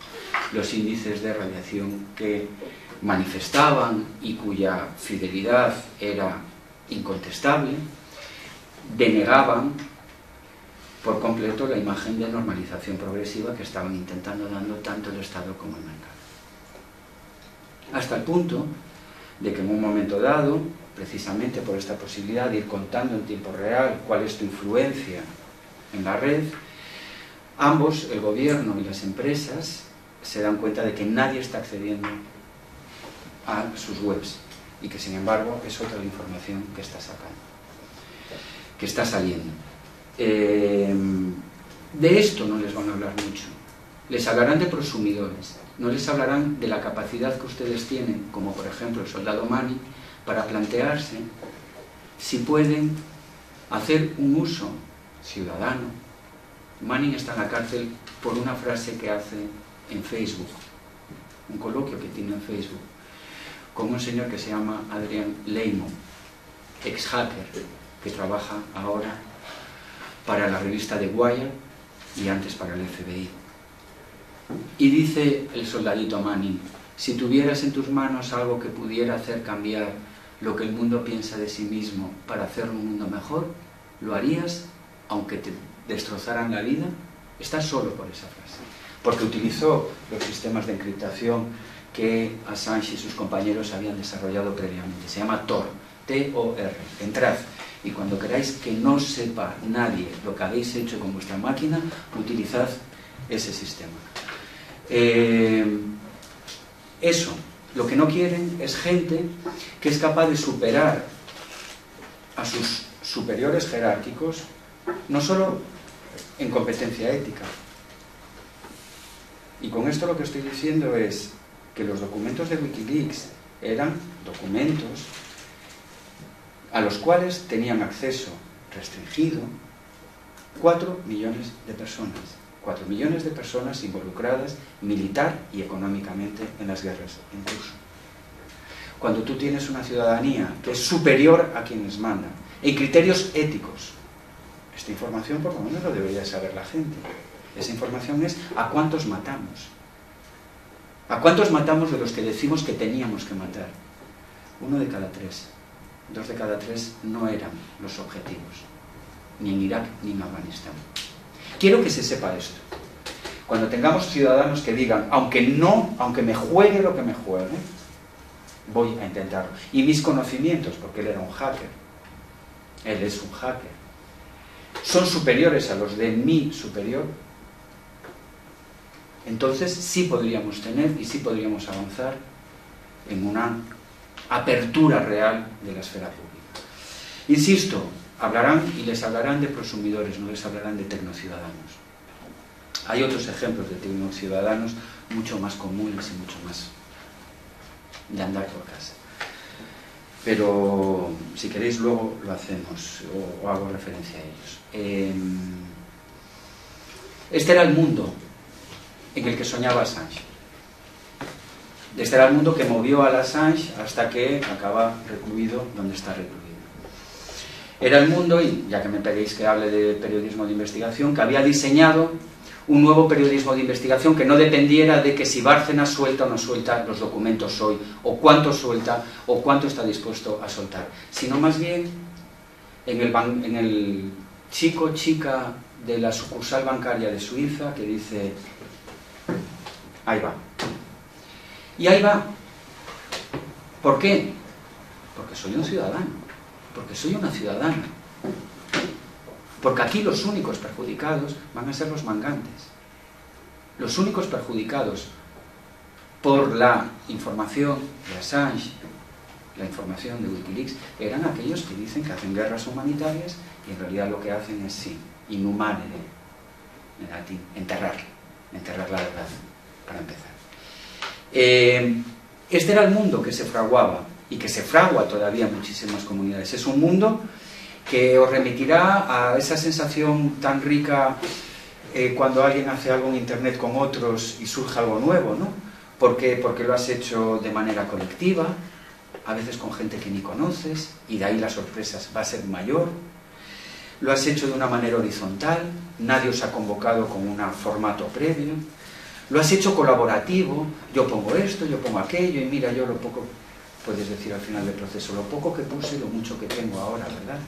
Los índices de radiación que manifestaban y cuya fidelidad era incontestable, denegaban por completo la imagen de normalización progresiva que estaban intentando dando tanto el Estado como el mercado. hasta el punto de que en un momento dado, precisamente por esta posibilidad de ir contando en tiempo real cuál es tu influencia en la red, ambos, el gobierno y las empresas, se dan cuenta de que nadie está accediendo a sus webs y que sin embargo es otra la información que está sacando, que está saliendo. De esto no les van a hablar mucho, les hablarán de prosumidores, no les hablarán de la capacidad que ustedes tienen, como por ejemplo el soldado Manning, para plantearse si pueden hacer un uso ciudadano. Manning está en la cárcel por una frase que hace en Facebook, un coloquio que tiene en Facebook, con un señor que se llama Adrian Lehman, ex-hacker, que trabaja ahora para la revista The Wire y antes para el FBI. Y dice el soldadito Manning: si tuvieras en tus manos algo que pudiera hacer cambiar lo que el mundo piensa de sí mismo para hacer un mundo mejor, ¿lo harías aunque te destrozaran la vida? Está solo por esa frase, porque utilizó los sistemas de encriptación que Assange y sus compañeros habían desarrollado previamente. Se llama Tor, T-O-R. Entrad y cuando queráis que no sepa nadie lo que habéis hecho con vuestra máquina, utilizad ese sistema. Eso, lo que no quieren es gente que es capaz de superar a sus superiores jerárquicos, no solo en competencia ética. Y con esto lo que estoy diciendo es que los documentos de Wikileaks eran documentos a los cuales tenían acceso restringido 4 millones de personas. 4 millones de personas involucradas militar y económicamente en las guerras en curso. Cuando tú tienes una ciudadanía que es superior a quienes mandan, en criterios éticos, esta información por lo menos lo debería saber la gente. Esa información es ¿a cuántos matamos? ¿A cuántos matamos de los que decimos que teníamos que matar? 1 de cada 3. 2 de cada 3 no eran los objetivos, ni en Irak ni en Afganistán. Quiero que se sepa esto. Cuando tengamos ciudadanos que digan, aunque me juegue lo que me juegue, voy a intentarlo. Y mis conocimientos, porque él era un hacker, él es un hacker, son superiores a los de mi superior, entonces sí podríamos tener y sí podríamos avanzar en una apertura real de la esfera pública. Insisto, hablarán y les hablarán de prosumidores, no les hablarán de tecnociudadanos. Hay otros ejemplos de tecnociudadanos mucho más comunes y mucho más de andar por casa. Pero si queréis luego lo hacemos o hago referencia a ellos. Este era el mundo en el que soñaba Assange. Este era el mundo que movió al Assange hasta que acaba recluido donde está recluido. Era el mundo, y ya que me pedís que hable de periodismo de investigación, que había diseñado un nuevo periodismo de investigación que no dependiera de que si Bárcenas suelta o no suelta los documentos hoy, o cuánto suelta, o cuánto está dispuesto a soltar, sino más bien en el chica de la sucursal bancaria de Suiza que dice, ahí va. Y ahí va. ¿Por qué? Porque soy un ciudadano, porque soy una ciudadana. Porque aquí los únicos perjudicados van a ser los mangantes. Los únicos perjudicados por la información de Assange, la información de Wikileaks, eran aquellos que dicen que hacen guerras humanitarias y en realidad lo que hacen es, sí, inhumanere, en latín, enterrar la verdad, para empezar. Este era el mundo que se fraguaba y que se fragua todavía en muchísimas comunidades. Es un mundo que os remitirá a esa sensación tan rica cuando alguien hace algo en internet con otros y surge algo nuevo, ¿no? Porque lo has hecho de manera colectiva, a veces con gente que ni conoces, y de ahí las sorpresas va a ser mayor. Lo has hecho de una manera horizontal, nadie os ha convocado con un formato previo. Lo has hecho colaborativo, yo pongo esto, yo pongo aquello, y mira yo lo poco, puedes decir al final del proceso, lo poco que puse y lo mucho que tengo ahora, ¿verdad?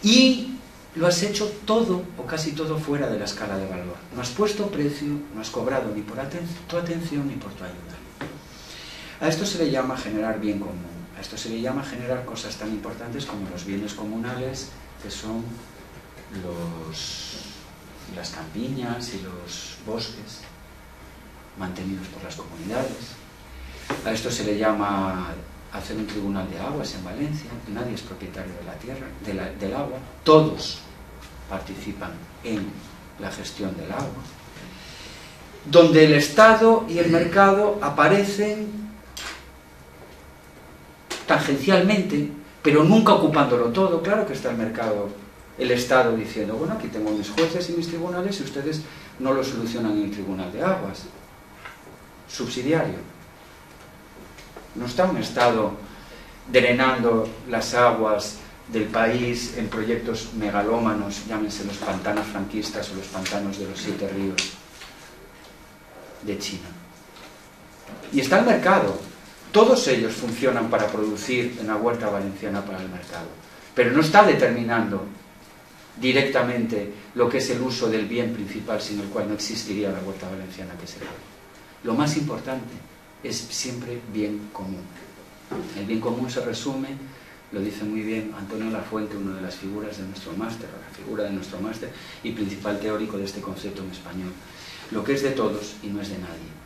Y lo has hecho todo, o casi todo, fuera de la escala de valor. No has puesto precio, no has cobrado ni por tu atención ni por tu ayuda. A esto se le llama generar bien común. A esto se le llama generar cosas tan importantes como los bienes comunales, que son las campiñas y los bosques mantenidos por las comunidades. A esto se le llama hacer un tribunal de aguas en Valencia. Nadie es propietario de la tierra, del agua. Todos participan en la gestión del agua. Donde el Estado y el mercado aparecen tangencialmente, pero nunca ocupándolo todo. Claro que está el mercado, el Estado diciendo, bueno, aquí tengo mis jueces y mis tribunales y ustedes no lo solucionan en el tribunal de aguas. Subsidiario. No está un Estado drenando las aguas del país en proyectos megalómanos, llámense los pantanos franquistas o los pantanos de los 7 ríos de China. Y está el mercado. Todos ellos funcionan para producir en la huerta valenciana para el mercado, pero no está determinando directamente lo que es el uso del bien principal sin el cual no existiría la huerta valenciana, que es el agua. Lo más importante es siempre bien común. El bien común se resume, lo dice muy bien Antonio Lafuente, una de las figuras de nuestro máster, la figura de nuestro máster y principal teórico de este concepto en español. Lo que es de todos y no es de nadie.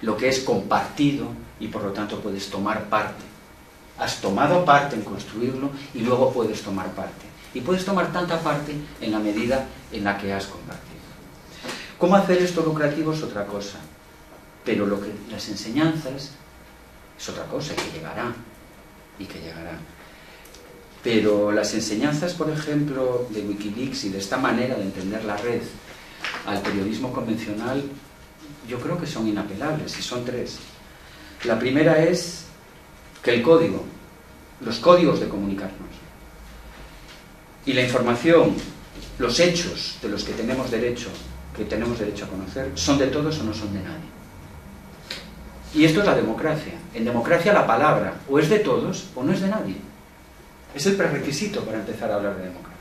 Lo que es compartido y por lo tanto puedes tomar parte. Has tomado parte en construirlo y luego puedes tomar parte. Y puedes tomar tanta parte en la medida en la que has compartido. ¿Cómo hacer esto lucrativo? Es otra cosa. Pero las enseñanzas es otra cosa que llegará y que llegará. Pero las enseñanzas, por ejemplo, de Wikileaks y de esta manera de entender la red al periodismo convencional, yo creo que son inapelables, y son 3. La primera es que el código, los códigos de comunicarnos y la información, los hechos de los que tenemos derecho a conocer, son de todos o no son de nadie. Y esto es la democracia. En democracia la palabra o es de todos o no es de nadie. Es el prerequisito para empezar a hablar de democracia.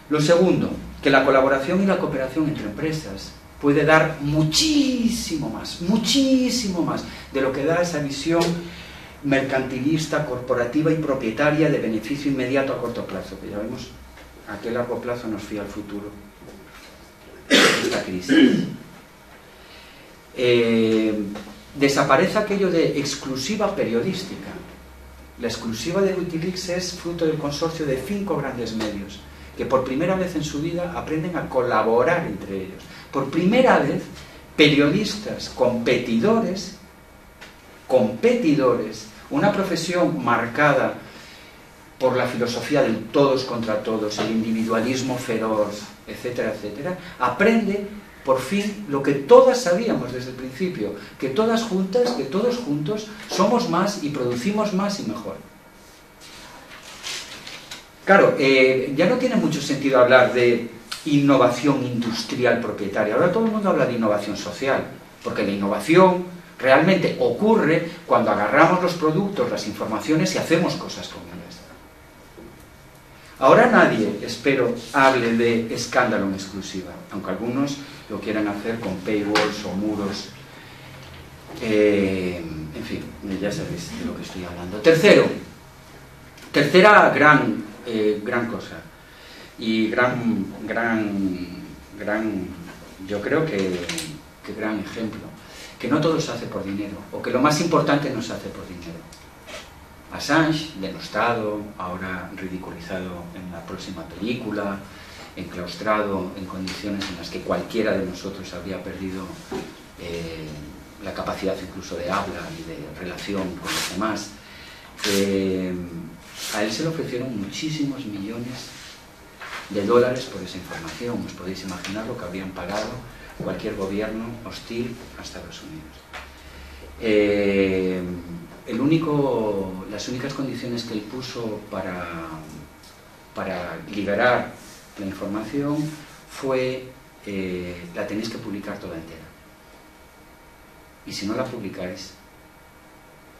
Lo segundo, que la colaboración y la cooperación entre empresas puede dar muchísimo más de lo que da esa visión mercantilista, corporativa y propietaria de beneficio inmediato a corto plazo, que ya vemos a qué largo plazo nos fía el futuro esta crisis. Desaparece aquello de exclusiva periodística. La exclusiva de Wikileaks es fruto del consorcio de 5 grandes medios que por primera vez en su vida aprenden a colaborar entre ellos. Por primera vez, periodistas competidores, una profesión marcada por la filosofía del todos contra todos, el individualismo feroz, etcétera, etcétera, aprende por fin lo que todas sabíamos desde el principio, que todos juntos somos más y producimos más y mejor. Claro, ya no tiene mucho sentido hablar de innovación industrial propietaria. Ahora todo el mundo habla de innovación social, porque la innovación realmente ocurre cuando agarramos los productos, las informaciones y hacemos cosas con ellas. Ahora nadie, espero, hable de escándalo en exclusiva, aunque algunos lo quieran hacer con paywalls o muros. En fin, ya sabéis de lo que estoy hablando. Tercera gran cosa y yo creo que gran ejemplo, que no todo se hace por dinero, o que lo más importante no se hace por dinero. Assange, denostado, ahora ridiculizado en la próxima película, enclaustrado en condiciones en las que cualquiera de nosotros habría perdido la capacidad incluso de habla y de relación con los demás. A él se le ofrecieron muchísimos millones de dólares por esa información. Os podéis imaginar lo que habrían pagado cualquier gobierno hostil a Estados Unidos. Las únicas condiciones que él puso para liberar la información fue la tenéis que publicar toda entera. Y si no la publicáis,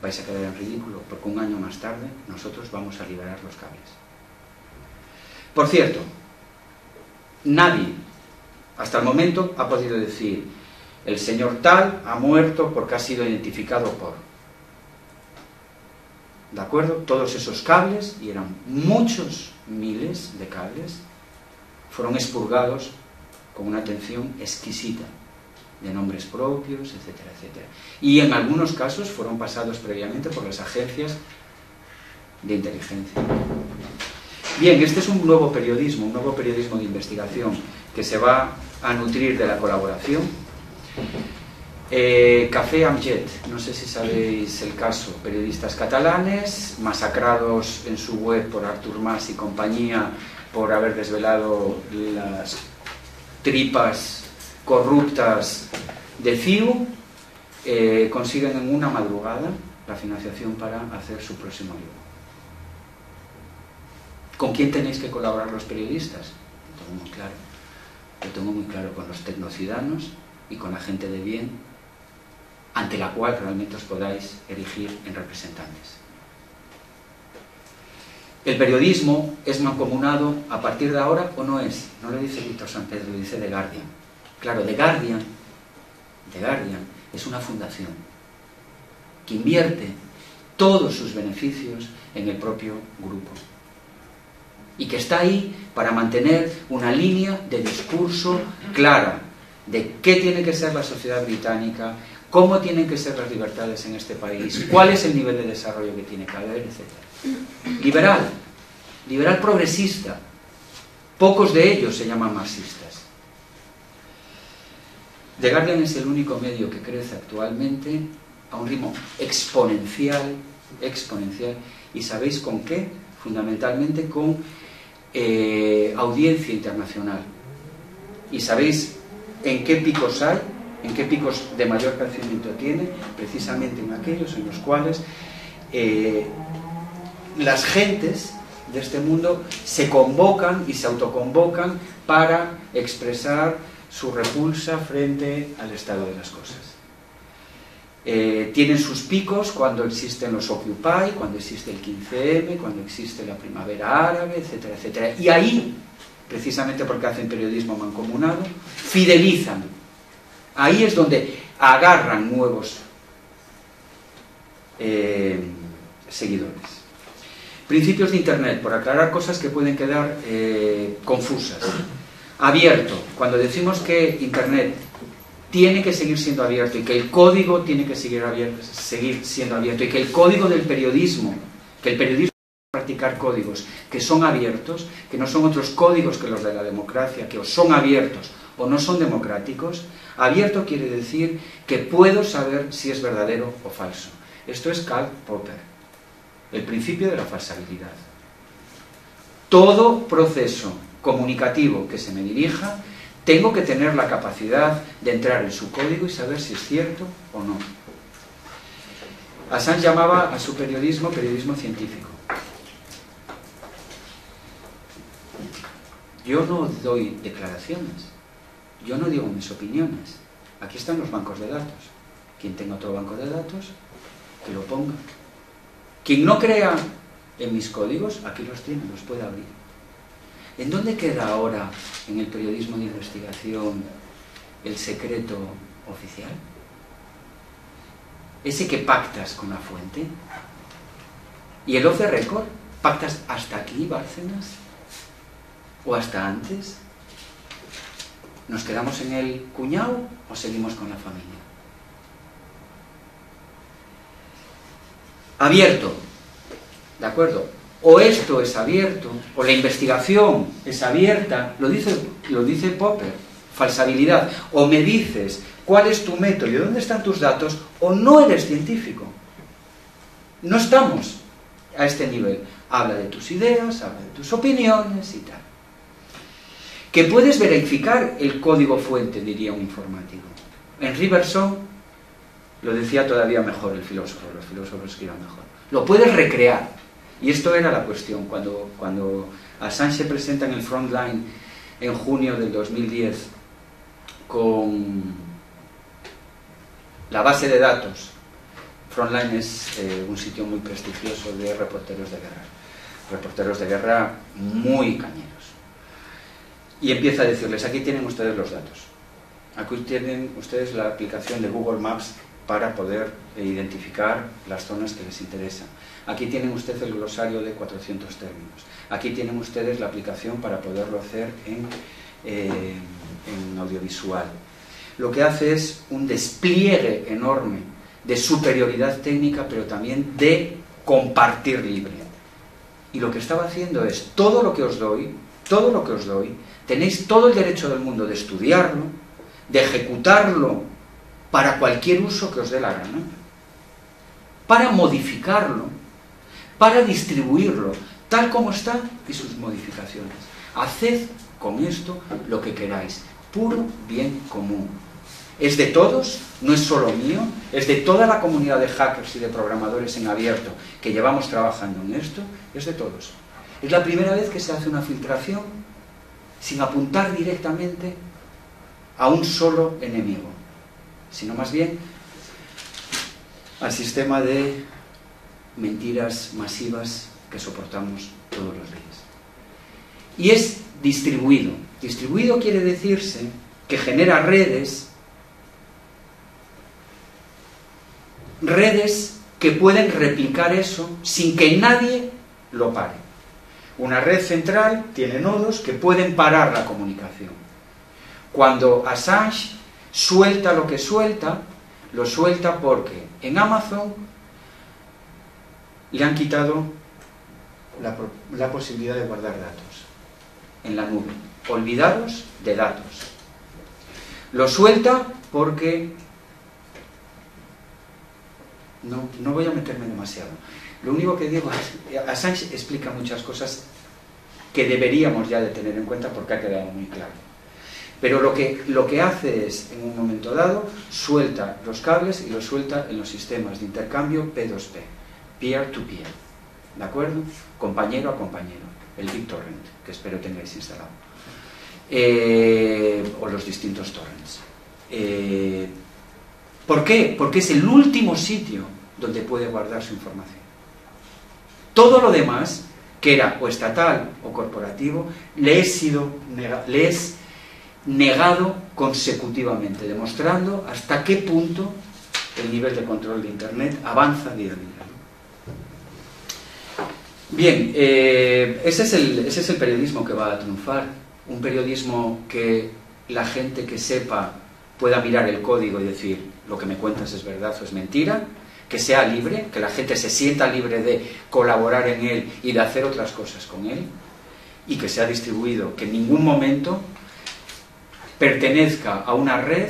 vais a quedar en ridículo, porque un año más tarde nosotros vamos a liberar los cables. Por cierto, nadie hasta el momento ha podido decir el señor tal ha muerto porque ha sido identificado por... ¿De acuerdo? Todos esos cables, y eran muchos miles de cables, fueron expurgados con una atención exquisita, de nombres propios, etcétera, etcétera. Y en algunos casos fueron pasados previamente por las agencias de inteligencia. Bien, este es un nuevo periodismo de investigación que se va a nutrir de la colaboración. Café Amjet, no sé si sabéis el caso, periodistas catalanes masacrados en su web por Artur Mas y compañía por haber desvelado las tripas corruptas de CIU, consiguen en una madrugada la financiación para hacer su próximo libro. ¿Con quién tenéis que colaborar los periodistas? Lo tengo muy claro, con los tecnociudadanos y con la gente de bien, ante la cual realmente os podáis erigir en representantes. ¿El periodismo es mancomunado a partir de ahora o no es? No lo dice Víctor San Pedro, lo dice The Guardian. Claro, The Guardian es una fundación que invierte todos sus beneficios en el propio grupo y que está ahí para mantener una línea de discurso clara de qué tiene que ser la sociedad británica, cómo tienen que ser las libertades en este país, cuál es el nivel de desarrollo que tiene que haber, etc. Liberal progresista. Pocos de ellos se llaman marxistas. The Guardian es el único medio que crece actualmente a un ritmo exponencial, ¿y sabéis con qué? Fundamentalmente con audiencia internacional. ¿Y sabéis en qué picos hay? ¿En qué picos de mayor crecimiento tiene? Precisamente en aquellos en los cuales las gentes de este mundo se convocan y se autoconvocan para expresar su repulsa frente al estado de las cosas. Tienen sus picos cuando existen los Occupy, cuando existe el 15M, cuando existe la primavera árabe, etcétera, etcétera. Y ahí, precisamente porque hacen periodismo mancomunado, fidelizan. Ahí es donde agarran nuevos seguidores. Principios de Internet, por aclarar cosas que pueden quedar confusas. Abierto. Cuando decimos que Internet tiene que seguir siendo abierto y que el código tiene que seguir siendo abierto y que el código del periodismo, que el periodismo practicar códigos que son abiertos, que no son otros códigos que los de la democracia, que o son abiertos o no son democráticos. Abierto quiere decir que puedo saber si es verdadero o falso. Esto es Karl Popper, el principio de la falsabilidad. Todo proceso comunicativo que se me dirija, tengo que tener la capacidad de entrar en su código y saber si es cierto o no. Assange llamaba a su periodismo científico. Yo no doy declaraciones, yo no digo mis opiniones. Aquí están los bancos de datos. Quien tenga otro banco de datos, que lo ponga. Quien no crea en mis códigos, aquí los tiene, los puede abrir. ¿En dónde queda ahora en el periodismo de investigación el secreto oficial? Ese que pactas con la fuente. ¿Y el off the record? ¿Pactas hasta aquí, Bárcenas? ¿O hasta antes? ¿Nos quedamos en el cuñado o seguimos con la familia? Abierto, ¿de acuerdo? O esto es abierto, o la investigación es abierta, lo dice Popper, falsabilidad. O me dices cuál es tu método y dónde están tus datos, o no eres científico. No estamos a este nivel. Habla de tus ideas, habla de tus opiniones y tal. Que puedes verificar el código fuente, diría un informático. Henri Bergson lo decía todavía mejor, el filósofo, los filósofos escriban mejor. Lo puedes recrear. Y esto era la cuestión. Cuando Assange se presenta en el Frontline en junio del 2010 con la base de datos. Frontline es un sitio muy prestigioso de reporteros de guerra. Reporteros de guerra muy cañeros. Y empieza a decirles, aquí tienen ustedes los datos. Aquí tienen ustedes la aplicación de Google Maps para poder identificar las zonas que les interesan. Aquí tienen ustedes el glosario de 400 términos. Aquí tienen ustedes la aplicación para poderlo hacer en audiovisual. Lo que hace es un despliegue enorme de superioridad técnica, pero también de compartir libre. Y lo que estaba haciendo es, todo lo que os doy, tenéis todo el derecho del mundo de estudiarlo, de ejecutarlo para cualquier uso que os dé la gana, para modificarlo, para distribuirlo, tal como está y sus modificaciones. Haced con esto lo que queráis, puro bien común. Es de todos, no es solo mío, es de toda la comunidad de hackers y de programadores en abierto que llevamos trabajando en esto, es de todos. Es la primera vez que se hace una filtración sin apuntar directamente a un solo enemigo, sino más bien al sistema de mentiras masivas que soportamos todos los días. Y es distribuido. Distribuido quiere decirse que genera redes que pueden replicar eso sin que nadie lo pare. Una red central tiene nodos que pueden parar la comunicación. Cuando Assange suelta lo que suelta, lo suelta porque en Amazon le han quitado la posibilidad de guardar datos en la nube. Olvidaros de datos. Lo suelta porque... No voy a meterme demasiado. Lo único que digo es, Assange explica muchas cosas que deberíamos ya de tener en cuenta porque ha quedado muy claro. Pero lo que hace es, en un momento dado, suelta los cables y los suelta en los sistemas de intercambio P2P, peer-to-peer, ¿de acuerdo? Compañero a compañero, el BitTorrent, que espero tengáis instalado, o los distintos torrents. ¿Por qué? Porque es el último sitio donde puede guardar su información. Todo lo demás, que era o estatal o corporativo, le es negado consecutivamente, demostrando hasta qué punto el nivel de control de Internet avanza día a día. Bien, ese es el periodismo que va a triunfar. Un periodismo que la gente que sepa pueda mirar el código y decir lo que me cuentas es verdad o es mentira, que sea libre, que la gente se sienta libre de colaborar en él y de hacer otras cosas con él, y que sea distribuido, que en ningún momento pertenezca a una red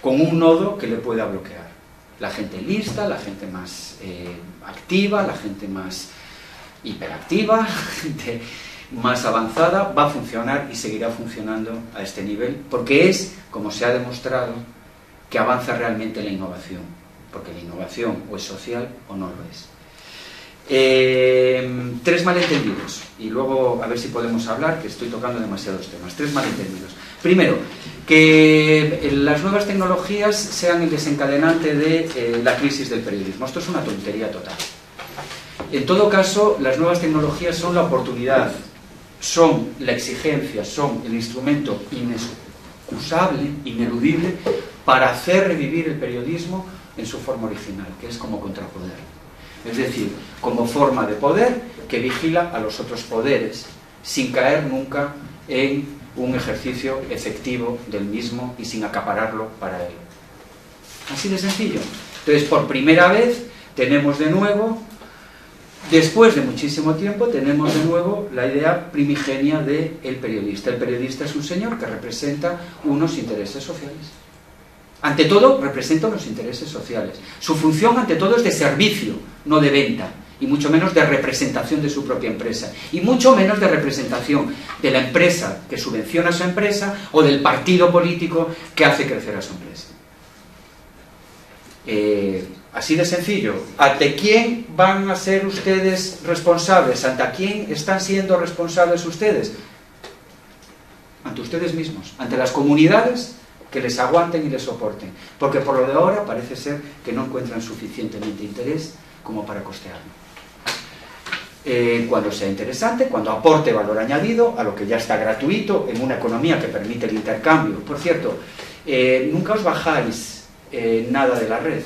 con un nodo que le pueda bloquear. La gente lista, la gente más activa, la gente más hiperactiva, la gente más avanzada, va a funcionar y seguirá funcionando a este nivel, porque es, como se ha demostrado, que avanza realmente la innovación, porque la innovación o es social o no lo es. 3 malentendidos, y luego a ver si podemos hablar, que estoy tocando demasiados temas. 3 malentendidos. Primero, que las nuevas tecnologías sean el desencadenante de la crisis del periodismo. Esto es una tontería total. En todo caso, las nuevas tecnologías son la oportunidad, son la exigencia, son el instrumento inexcusable, ineludible, para hacer revivir el periodismo en su forma original, que es como contrapoder. Es decir, como forma de poder que vigila a los otros poderes, sin caer nunca en un ejercicio efectivo del mismo y sin acapararlo para él. Así de sencillo. Entonces, por primera vez, tenemos de nuevo, después de muchísimo tiempo, tenemos de nuevo la idea primigenia del periodista. El periodista es un señor que representa unos intereses sociales. Ante todo, representa unos intereses sociales. Su función, ante todo, es de servicio, no de venta, y mucho menos de representación de su propia empresa, y mucho menos de representación de la empresa que subvenciona a su empresa o del partido político que hace crecer a su empresa. Así de sencillo. ¿Ante quién van a ser ustedes responsables? ¿Ante quién están siendo responsables ustedes? Ante ustedes mismos, ante las comunidades que les aguanten y les soporten, porque por lo de ahora parece ser que no encuentran suficientemente interés como para costearlo. Cuando sea interesante, cuando aporte valor añadido a lo que ya está gratuito en una economía que permite el intercambio. Por cierto, nunca os bajáis nada de la red.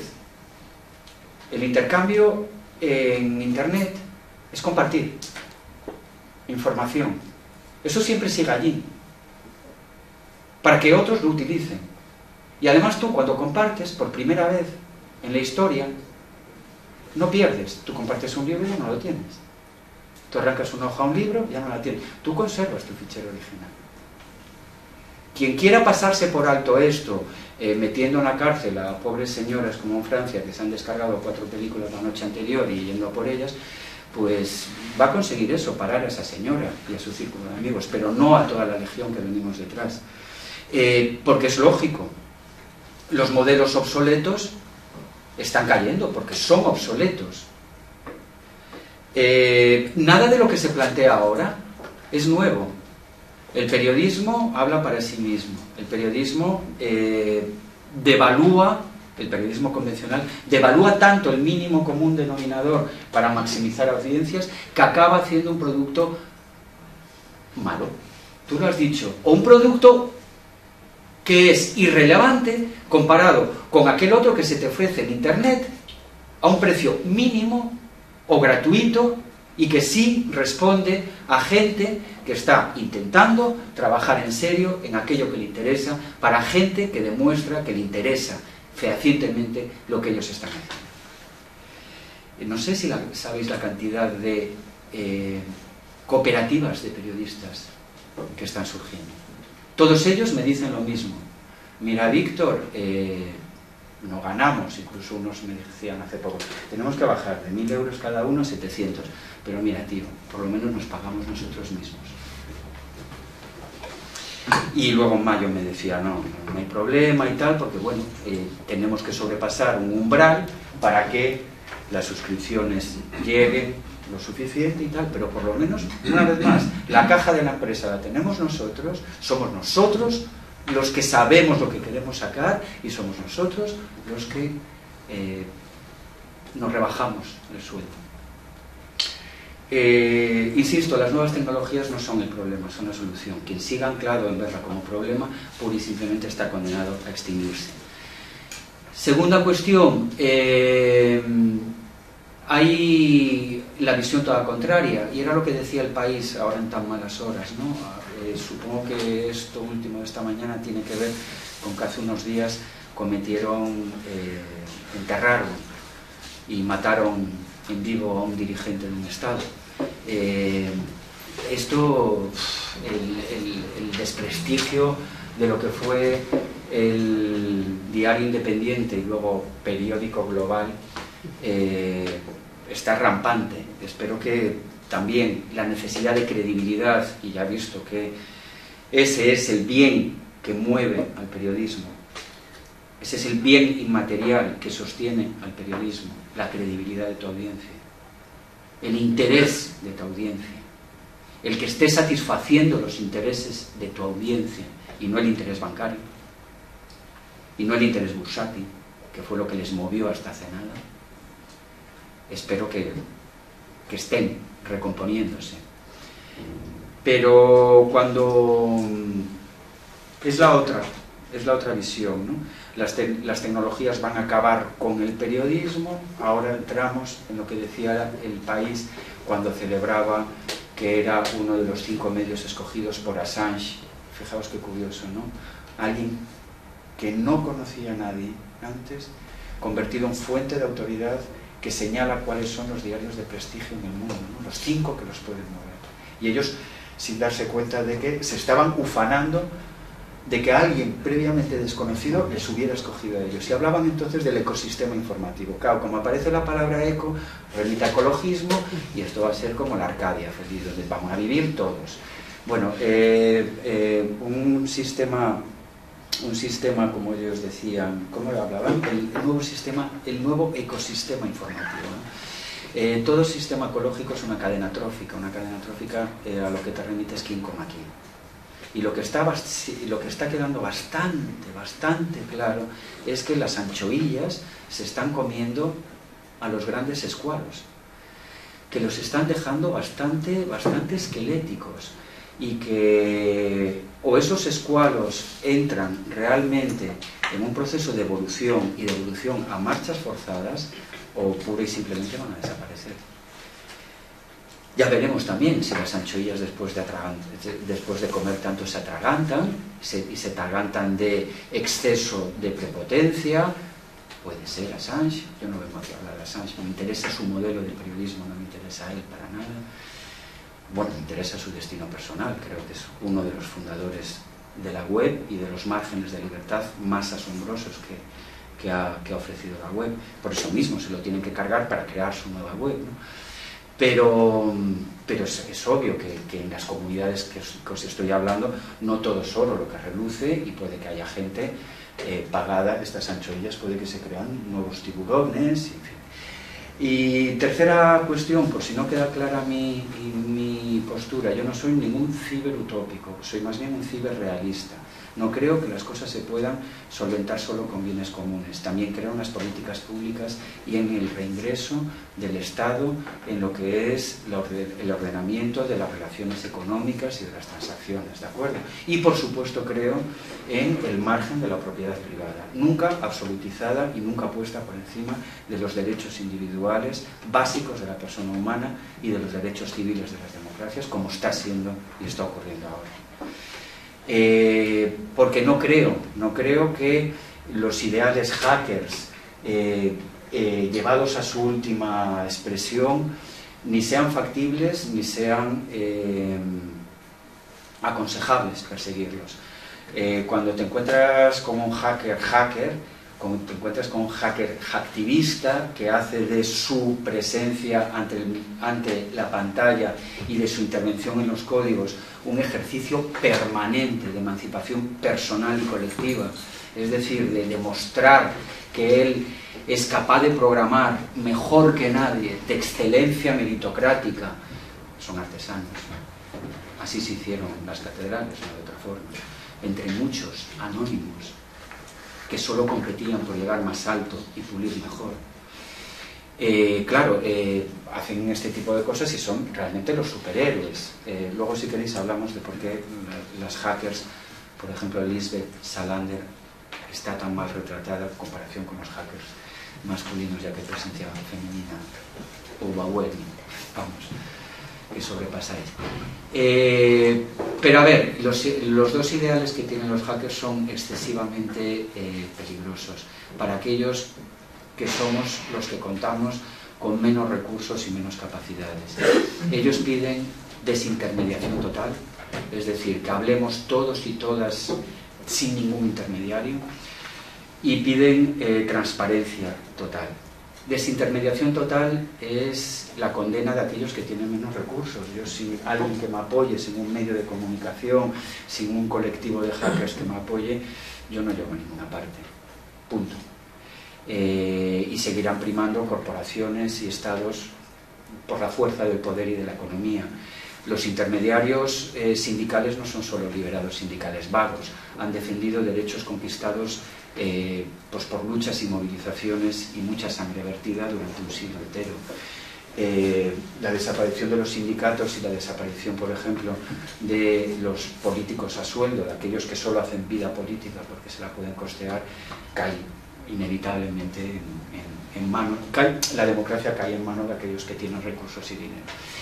El intercambio en Internet es compartir información. Eso siempre sigue allí, para que otros lo utilicen. Y además tú, cuando compartes por primera vez en la historia, no pierdes. Tú compartes un libro y ya no lo tienes. Tú arrancas una hoja a un libro y ya no la tienes. Tú conservas tu fichero original. Quien quiera pasarse por alto esto, metiendo en la cárcel a pobres señoras como en Francia, que se han descargado 4 películas la noche anterior y yendo a por ellas, pues va a conseguir eso, parar a esa señora y a su círculo de amigos, pero no a toda la legión que venimos detrás. Porque es lógico, los modelos obsoletos están cayendo, porque son obsoletos. Nada de lo que se plantea ahora es nuevo. El periodismo habla para sí mismo. El periodismo devalúa, el periodismo convencional, devalúa tanto el mínimo común denominador para maximizar audiencias que acaba haciendo un producto malo. Tú lo has dicho. O un producto que es irrelevante comparado con aquel otro que se te ofrece en Internet a un precio mínimo o gratuito y que sí responde a gente que está intentando trabajar en serio en aquello que le interesa, para gente que demuestra que le interesa fehacientemente lo que ellos están haciendo. No sé si sabéis la cantidad de cooperativas de periodistas que están surgiendo. Todos ellos me dicen lo mismo. Mira, Víctor, no ganamos, incluso unos me decían hace poco, tenemos que bajar de 1.000 euros cada uno a 700, pero mira, tío, por lo menos nos pagamos nosotros mismos. Y luego en mayo me decía, no hay problema y tal, porque bueno, tenemos que sobrepasar un umbral para que las suscripciones lleguen lo suficiente y tal, pero por lo menos, una vez más, la caja de la empresa la tenemos nosotros, somos nosotros los que sabemos lo que queremos sacar y somos nosotros los que nos rebajamos el sueldo. Insisto, las nuevas tecnologías no son el problema, son la solución. Quien siga anclado en verla como problema, pura y simplemente está condenado a extinguirse. Segunda cuestión, hay la visión toda contraria, y era lo que decía El País ahora en tan malas horas, ¿no? Supongo que esto último de esta mañana tiene que ver con que hace unos días enterraron y mataron en vivo a un dirigente de un estado. Esto, el desprestigio de lo que fue el diario independiente y luego periódico global, está rampante. Espero que también la necesidad de credibilidad, y ya he visto que ese es el bien que mueve al periodismo, ese es el bien inmaterial que sostiene al periodismo, la credibilidad de tu audiencia, el interés de tu audiencia, el que esté satisfaciendo los intereses de tu audiencia y no el interés bancario y no el interés bursátil, que fue lo que les movió hasta hace nada. Espero que estén recomponiéndose. Pero cuando es la otra visión, ¿no? Las tecnologías van a acabar con el periodismo. Ahora entramos en lo que decía El País cuando celebraba que era uno de los 5 medios escogidos por Assange. Fijaos qué curioso, ¿no? Alguien que no conocía a nadie antes, convertido en fuente de autoridad, que señala cuáles son los diarios de prestigio en el mundo, ¿no? Los 5 que los pueden mover. Y ellos, sin darse cuenta de que se estaban ufanando de que alguien previamente desconocido les hubiera escogido a ellos. Y hablaban entonces del ecosistema informativo. Claro, como aparece la palabra eco, remite a ecologismo, y esto va a ser como la Arcadia feliz, donde vamos a vivir todos. Bueno, un sistema, como ellos decían, ¿cómo lo hablaban? El nuevo ecosistema informativo, ¿no? Todo sistema ecológico es una cadena trófica a lo que te remite es quién coma quién. Y lo que está quedando bastante claro es que las anchoillas se están comiendo a los grandes escualos, que los están dejando bastante esqueléticos. y que o esos escualos entran realmente en un proceso de evolución y de evolución a marchas forzadas, o pura y simplemente van a desaparecer. Ya veremos también si las anchoillas después de comer tanto se atragantan y se atragantan de exceso de prepotencia. Puede ser Assange, yo no vengo aquí a hablar de Assange, no me interesa su modelo de periodismo, no me interesa él para nada. Bueno, me interesa su destino personal, creo que es uno de los fundadores de la web y de los márgenes de libertad más asombrosos que ha ofrecido la web. Por eso mismo se lo tienen que cargar para crear su nueva web, ¿no? Pero es obvio que en las comunidades que os estoy hablando no todo es oro lo que reluce, y puede que haya gente pagada, estas anchoillas, puede que se crean nuevos tiburones, en fin. Y tercera cuestión, por si no queda clara mi postura, yo no soy ningún ciberutópico, soy más bien un ciberrealista. No creo que las cosas se puedan solventar solo con bienes comunes. También creo en las políticas públicas y en el reingreso del Estado en lo que es el ordenamiento de las relaciones económicas y de las transacciones, ¿de acuerdo? Y por supuesto creo en el margen de la propiedad privada, nunca absolutizada y nunca puesta por encima de los derechos individuales básicos de la persona humana y de los derechos civiles de las democracias, como está siendo y está ocurriendo ahora. Porque no creo que los ideales hackers llevados a su última expresión ni sean factibles ni sean aconsejables perseguirlos. Cuando te encuentras con un hacker, cuando te encuentras con un hacker hacktivista que hace de su presencia ante la pantalla y de su intervención en los códigos un ejercicio permanente de emancipación personal y colectiva, es decir, de demostrar que él es capaz de programar mejor que nadie, de excelencia meritocrática, son artesanos. Así se hicieron las catedrales, no de otra forma, entre muchos anónimos que solo competían por llegar más alto y pulir mejor. Claro, hacen este tipo de cosas y son realmente los superhéroes. Luego, si queréis, hablamos de por qué las hackers, por ejemplo, Lisbeth Salander, está tan mal retratada en comparación con los hackers masculinos, ya que presencia femenina overwhelming, vamos, que sobrepasáis. Pero a ver, los dos ideales que tienen los hackers son excesivamente peligrosos para aquellos que somos los que contamos con menos recursos y menos capacidades. Ellos piden desintermediación total, es decir, que hablemos todos y todas sin ningún intermediario, y piden transparencia total. Desintermediación total es la condena de aquellos que tienen menos recursos. Yo, sin alguien que me apoye, sin un medio de comunicación, sin un colectivo de hackers que me apoye, yo no llego a ninguna parte. Punto. Y seguirán primando corporaciones y estados por la fuerza del poder y de la economía. Los intermediarios sindicales no son solo liberados sindicales vagos, han defendido derechos conquistados pues por luchas y movilizaciones y mucha sangre vertida durante un siglo entero. La desaparición de los sindicatos y la desaparición, por ejemplo, de los políticos a sueldo, de aquellos que solo hacen vida política porque se la pueden costear, cae inevitablemente en manos, la democracia cae en manos de aquellos que tienen recursos y dinero.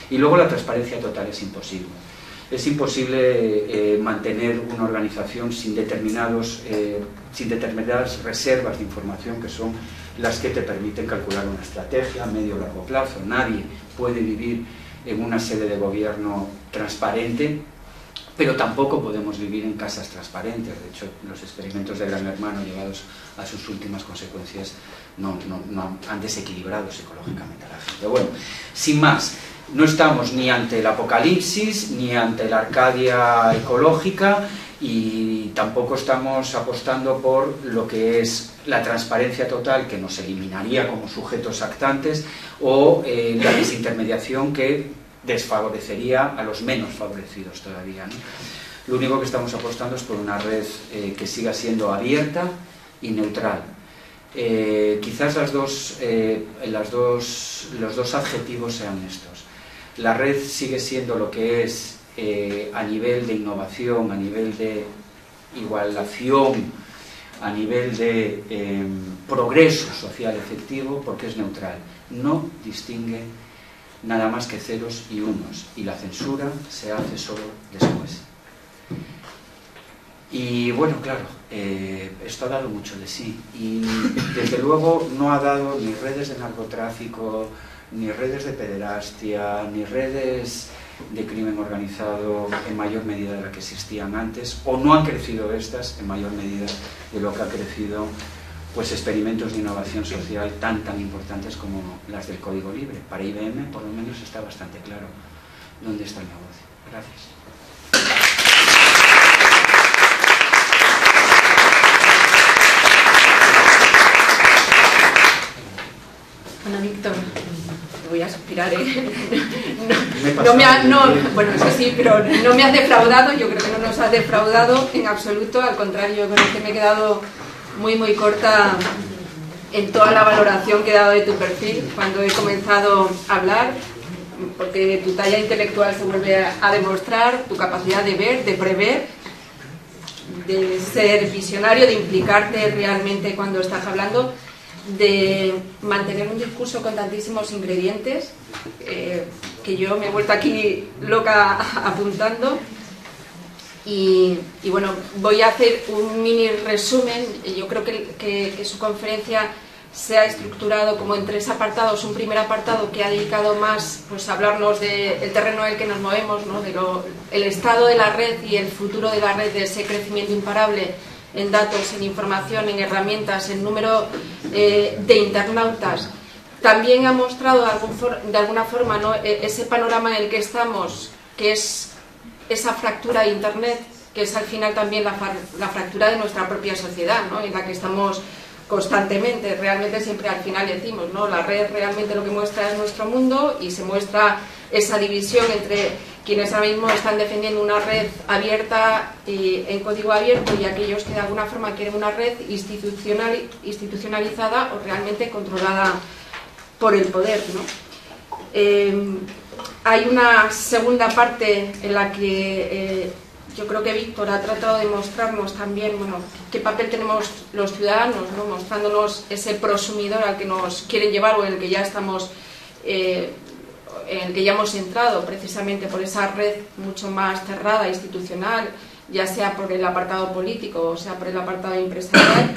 Y luego la transparencia total es imposible. Es imposible mantener una organización sin determinadas reservas de información que son las que te permiten calcular una estrategia a medio o largo plazo. Nadie puede vivir en una sede de gobierno transparente, pero tampoco podemos vivir en casas transparentes. De hecho, los experimentos de Gran Hermano llevados a sus últimas consecuencias no han desequilibrado psicológicamente a la gente. Bueno, sin más, no estamos ni ante el apocalipsis, ni ante la Arcadia ecológica, y tampoco estamos apostando por lo que es la transparencia total, que nos eliminaría como sujetos actantes, o la desintermediación que desfavorecería a los menos favorecidos todavía, ¿no? Lo único que estamos apostando es por una red que siga siendo abierta y neutral. Quizás los dos adjetivos sean estos. La red sigue siendo lo que es a nivel de innovación, a nivel de igualación, a nivel de progreso social efectivo, porque es neutral. No distingue nada más que ceros y unos, y la censura se hace solo después. Y bueno, claro, esto ha dado mucho de sí, y desde luego no ha dado ni redes de narcotráfico, ni redes de pederastia, ni redes de crimen organizado en mayor medida de la que existían antes, o no han crecido estas en mayor medida de lo que ha crecido pues experimentos de innovación social tan importantes como las del código libre. Para IBM por lo menos está bastante claro dónde está el negocio. Gracias. Ana Víctor, voy a suspirar, bueno, eso sí, pero no me has defraudado, yo creo que no nos has defraudado en absoluto, al contrario, yo creo que me he quedado muy corta en toda la valoración que he dado de tu perfil cuando he comenzado a hablar, porque tu talla intelectual se vuelve a demostrar, tu capacidad de ver, de prever, de ser visionario, de implicarte realmente cuando estás hablando, de mantener un discurso con tantísimos ingredientes que yo me he vuelto aquí loca apuntando. Y bueno, voy a hacer un mini resumen. Yo creo que su conferencia se ha estructurado como en 3 apartados. Un primer apartado que ha dedicado más pues, a hablarnos del terreno en el que nos movemos, ¿no? El estado de la red y el futuro de la red, de ese crecimiento imparable en datos, en información, en herramientas, en número de internautas. También ha mostrado de alguna forma, ¿no? Ese panorama en el que estamos, que es esa fractura de Internet, que es al final también la fractura de nuestra propia sociedad, ¿no? En la que estamos constantemente. Realmente siempre al final decimos, ¿no? La red realmente lo que muestra es nuestro mundo, y se muestra esa división entre quienes ahora mismo están defendiendo una red abierta y en código abierto, y aquellos que de alguna forma quieren una red institucionalizada o realmente controlada por el poder, ¿no? Hay una segunda parte en la que yo creo que Víctor ha tratado de mostrarnos también, bueno, qué papel tenemos los ciudadanos, ¿no? Mostrándonos ese prosumidor al que nos quieren llevar, o en el que ya estamos, en el que ya hemos entrado, precisamente por esa red mucho más cerrada, institucional, ya sea por el apartado político o sea por el apartado empresarial,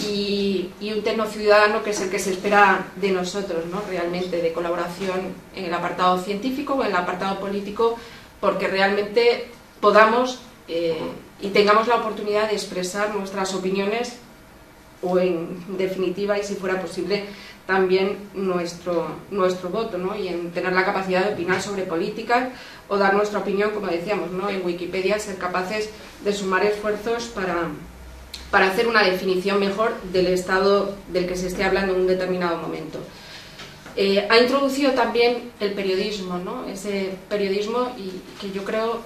y un tecnociudadano que es el que se espera de nosotros, ¿no? Realmente, de colaboración en el apartado científico o en el apartado político, porque realmente podamos y tengamos la oportunidad de expresar nuestras opiniones, o en definitiva, y si fuera posible, también nuestro voto, ¿no? Y en tener la capacidad de opinar sobre políticas o dar nuestra opinión, como decíamos, ¿no? En Wikipedia, ser capaces de sumar esfuerzos para hacer una definición mejor del estado del que se esté hablando en un determinado momento. Ha introducido también el periodismo, ¿no? Ese periodismo y que yo creo,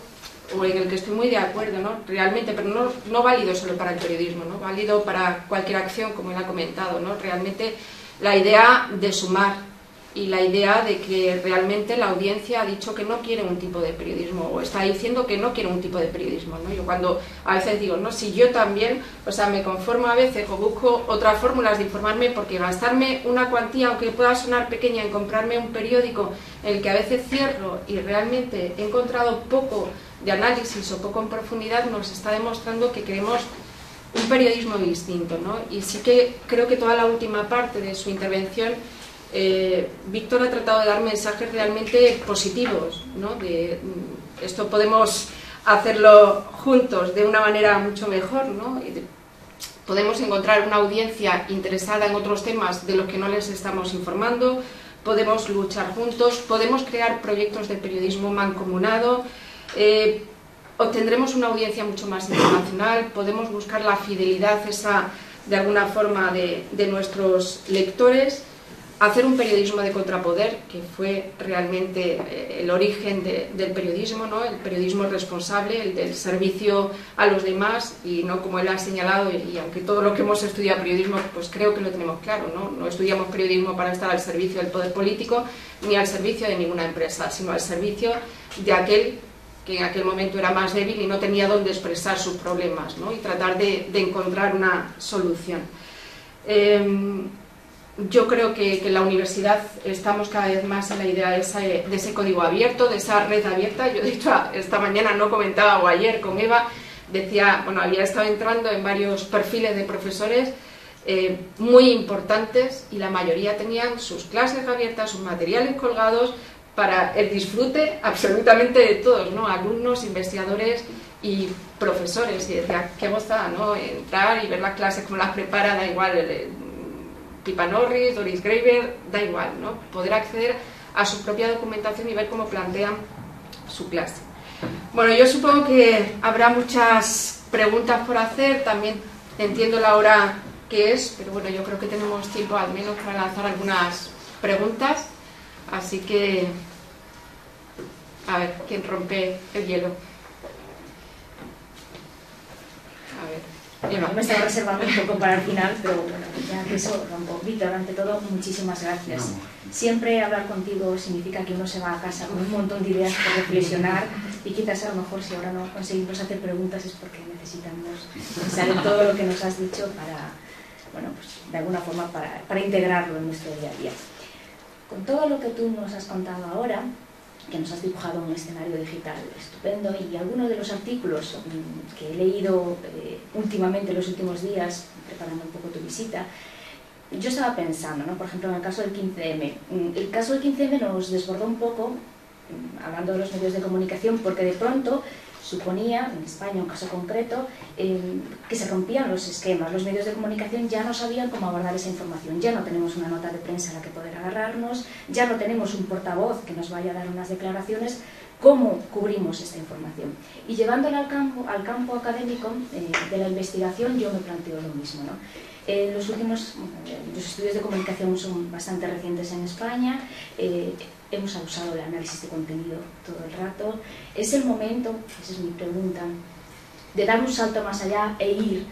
o en el que estoy muy de acuerdo, ¿no? Realmente, pero no válido solo para el periodismo, ¿no? Válido para cualquier acción, como él ha comentado, ¿no? Realmente la idea de sumar, y la idea de que realmente la audiencia ha dicho que no quiere un tipo de periodismo, o está diciendo que no quiere un tipo de periodismo, ¿no? Yo cuando a veces digo, no, si yo también, o sea, me conformo a veces o busco otras fórmulas de informarme, porque gastarme una cuantía, aunque pueda sonar pequeña, en comprarme un periódico en el que a veces cierro y realmente he encontrado poco de análisis o poco en profundidad, nos está demostrando que queremos un periodismo distinto, ¿no? Y sí que creo que toda la última parte de su intervención, Víctor ha tratado de dar mensajes realmente positivos, ¿no? Esto podemos hacerlo juntos de una manera mucho mejor, ¿no? Podemos encontrar una audiencia interesada en otros temas de los que no les estamos informando, podemos luchar juntos, podemos crear proyectos de periodismo mancomunado, obtendremos una audiencia mucho más internacional, podemos buscar la fidelidad esa, de alguna forma, de nuestros lectores, hacer un periodismo de contrapoder, que fue realmente el origen del periodismo, ¿no? El periodismo responsable, el del servicio a los demás, y no como él ha señalado, y aunque todo lo que hemos estudiado periodismo, pues creo que lo tenemos claro, ¿no? No estudiamos periodismo para estar al servicio del poder político, ni al servicio de ninguna empresa, sino al servicio de aquel que en aquel momento era más débil y no tenía dónde expresar sus problemas, ¿no? Y tratar de encontrar una solución. Yo creo que en la universidad estamos cada vez más en la idea de ese código abierto, de esa red abierta. Yo de hecho esta mañana no comentaba, o ayer con Eva, decía, bueno, había estado entrando en varios perfiles de profesores muy importantes y la mayoría tenían sus clases abiertas, sus materiales colgados para el disfrute absolutamente de todos, ¿no? Alumnos, investigadores y profesores. Y decía, qué gozada, ¿no? Entrar y ver las clases, cómo las prepara, da igual, Pippa Norris, Doris Graeber, da igual, ¿no? Poder acceder a su propia documentación y ver cómo plantean su clase. Bueno, yo supongo que habrá muchas preguntas por hacer, también entiendo la hora que es, pero bueno, yo creo que tenemos tiempo al menos para lanzar algunas preguntas, así que a ver, ¿quién rompe el hielo? A ver, Eva. Me estaba reservando un poco para el final, pero bueno, ya que eso rompo. Víctor, ante todo, muchísimas gracias. Siempre hablar contigo significa que uno se va a casa con un montón de ideas por reflexionar y quizás a lo mejor si ahora no conseguimos hacer preguntas es porque necesitamos pensar en todo lo que nos has dicho para, bueno, pues de alguna forma para integrarlo en nuestro día a día. Con todo lo que tú nos has contado ahora, que nos has dibujado un escenario digital estupendo, y algunos de los artículos que he leído últimamente, los últimos días, preparando un poco tu visita, yo estaba pensando, ¿no? Por ejemplo, en el caso del 15M. El caso del 15M nos desbordó un poco, hablando de los medios de comunicación, porque de pronto suponía, en España un caso concreto, que se rompían los esquemas. Los medios de comunicación ya no sabían cómo abordar esa información, ya no tenemos una nota de prensa a la que poder agarrarnos, ya no tenemos un portavoz que nos vaya a dar unas declaraciones. ¿Cómo cubrimos esta información? Y llevándola al campo académico de la investigación, yo me planteo lo mismo, ¿no? Los estudios de comunicación son bastante recientes en España, hemos abusado del análisis de contenido todo el rato. Es el momento, esa es mi pregunta, de dar un salto más allá e ir,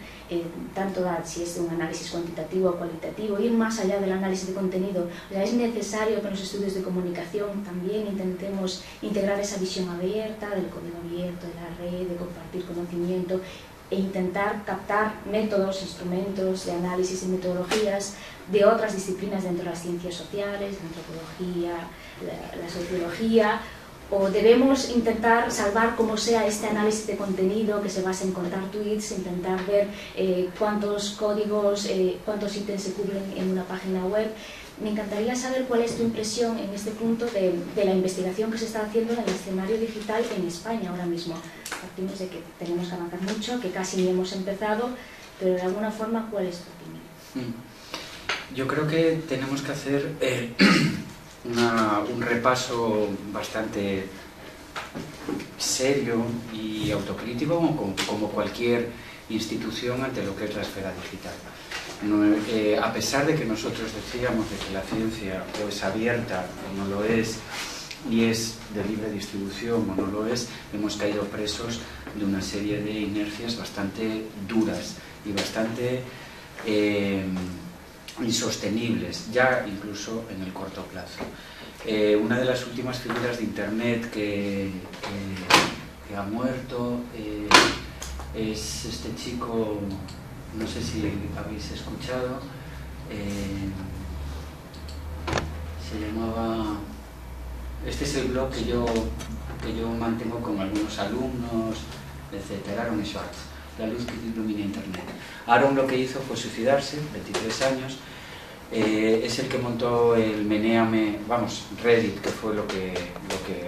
tanto si es de un análisis cuantitativo o cualitativo, ir más allá del análisis de contenido. O sea, es necesario que en los estudios de comunicación también intentemos integrar esa visión abierta, del código abierto, de la red, de compartir conocimiento, e intentar captar métodos, instrumentos de análisis y metodologías de otras disciplinas dentro de las ciencias sociales, la antropología, la sociología, o debemos intentar salvar como sea este análisis de contenido que se basa en contar tweets, intentar ver cuántos códigos, cuántos ítems se cubren en una página web. Me encantaría saber cuál es tu impresión en este punto de la investigación que se está haciendo en el escenario digital en España ahora mismo. Partimos de que tenemos que avanzar mucho, que casi ni hemos empezado, pero de alguna forma, ¿cuál es tu opinión? Yo creo que tenemos que hacer un repaso bastante serio y autocrítico, como cualquier institución ante lo que es la esfera digital. A pesar de que nosotros decíamos de que la ciencia o es abierta o no lo es, y es de libre distribución o no lo es, hemos caído presos de una serie de inercias bastante duras y bastante insostenibles, ya incluso en el corto plazo. Una de las últimas figuras de Internet que ha muerto es este chico, no sé si habéis escuchado, se llamaba... Este es el blog que yo mantengo con algunos alumnos, etc. Aaron Swartz, la luz que ilumina Internet. Aaron lo que hizo fue suicidarse, 23 años, es el que montó el Meneame, vamos, Reddit, que fue lo que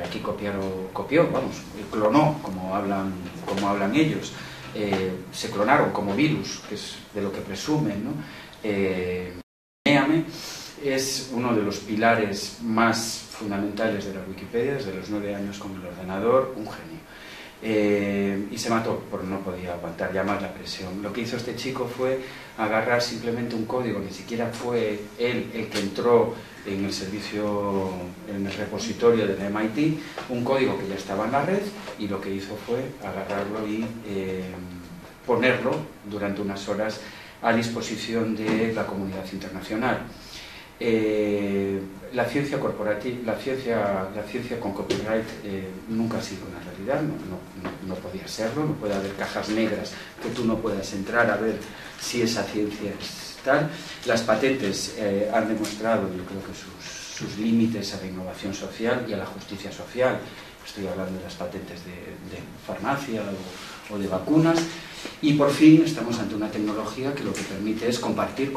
aquí copió, vamos, clonó, como hablan ellos. Se clonaron como virus, que es de lo que presumen, ¿no? Meneame es uno de los pilares más fundamentales de la Wikipedia, desde los 9 años con el ordenador, un genio. Y se mató porque no podía aguantar ya más la presión. Lo que hizo este chico fue agarrar simplemente un código, ni siquiera fue él el que entró en el servicio, en el repositorio del MIT, un código que ya estaba en la red, y lo que hizo fue agarrarlo y ponerlo durante unas horas a disposición de la comunidad internacional. La ciencia corporativa, la ciencia con copyright nunca ha sido una realidad, no podía serlo, no puede haber cajas negras que tú no puedas entrar a ver si esa ciencia es tal. Las patentes han demostrado, yo creo que sus límites a la innovación social y a la justicia social. Estoy hablando de las patentes de farmacia o de vacunas. Y por fin estamos ante una tecnología que lo que permite es compartir.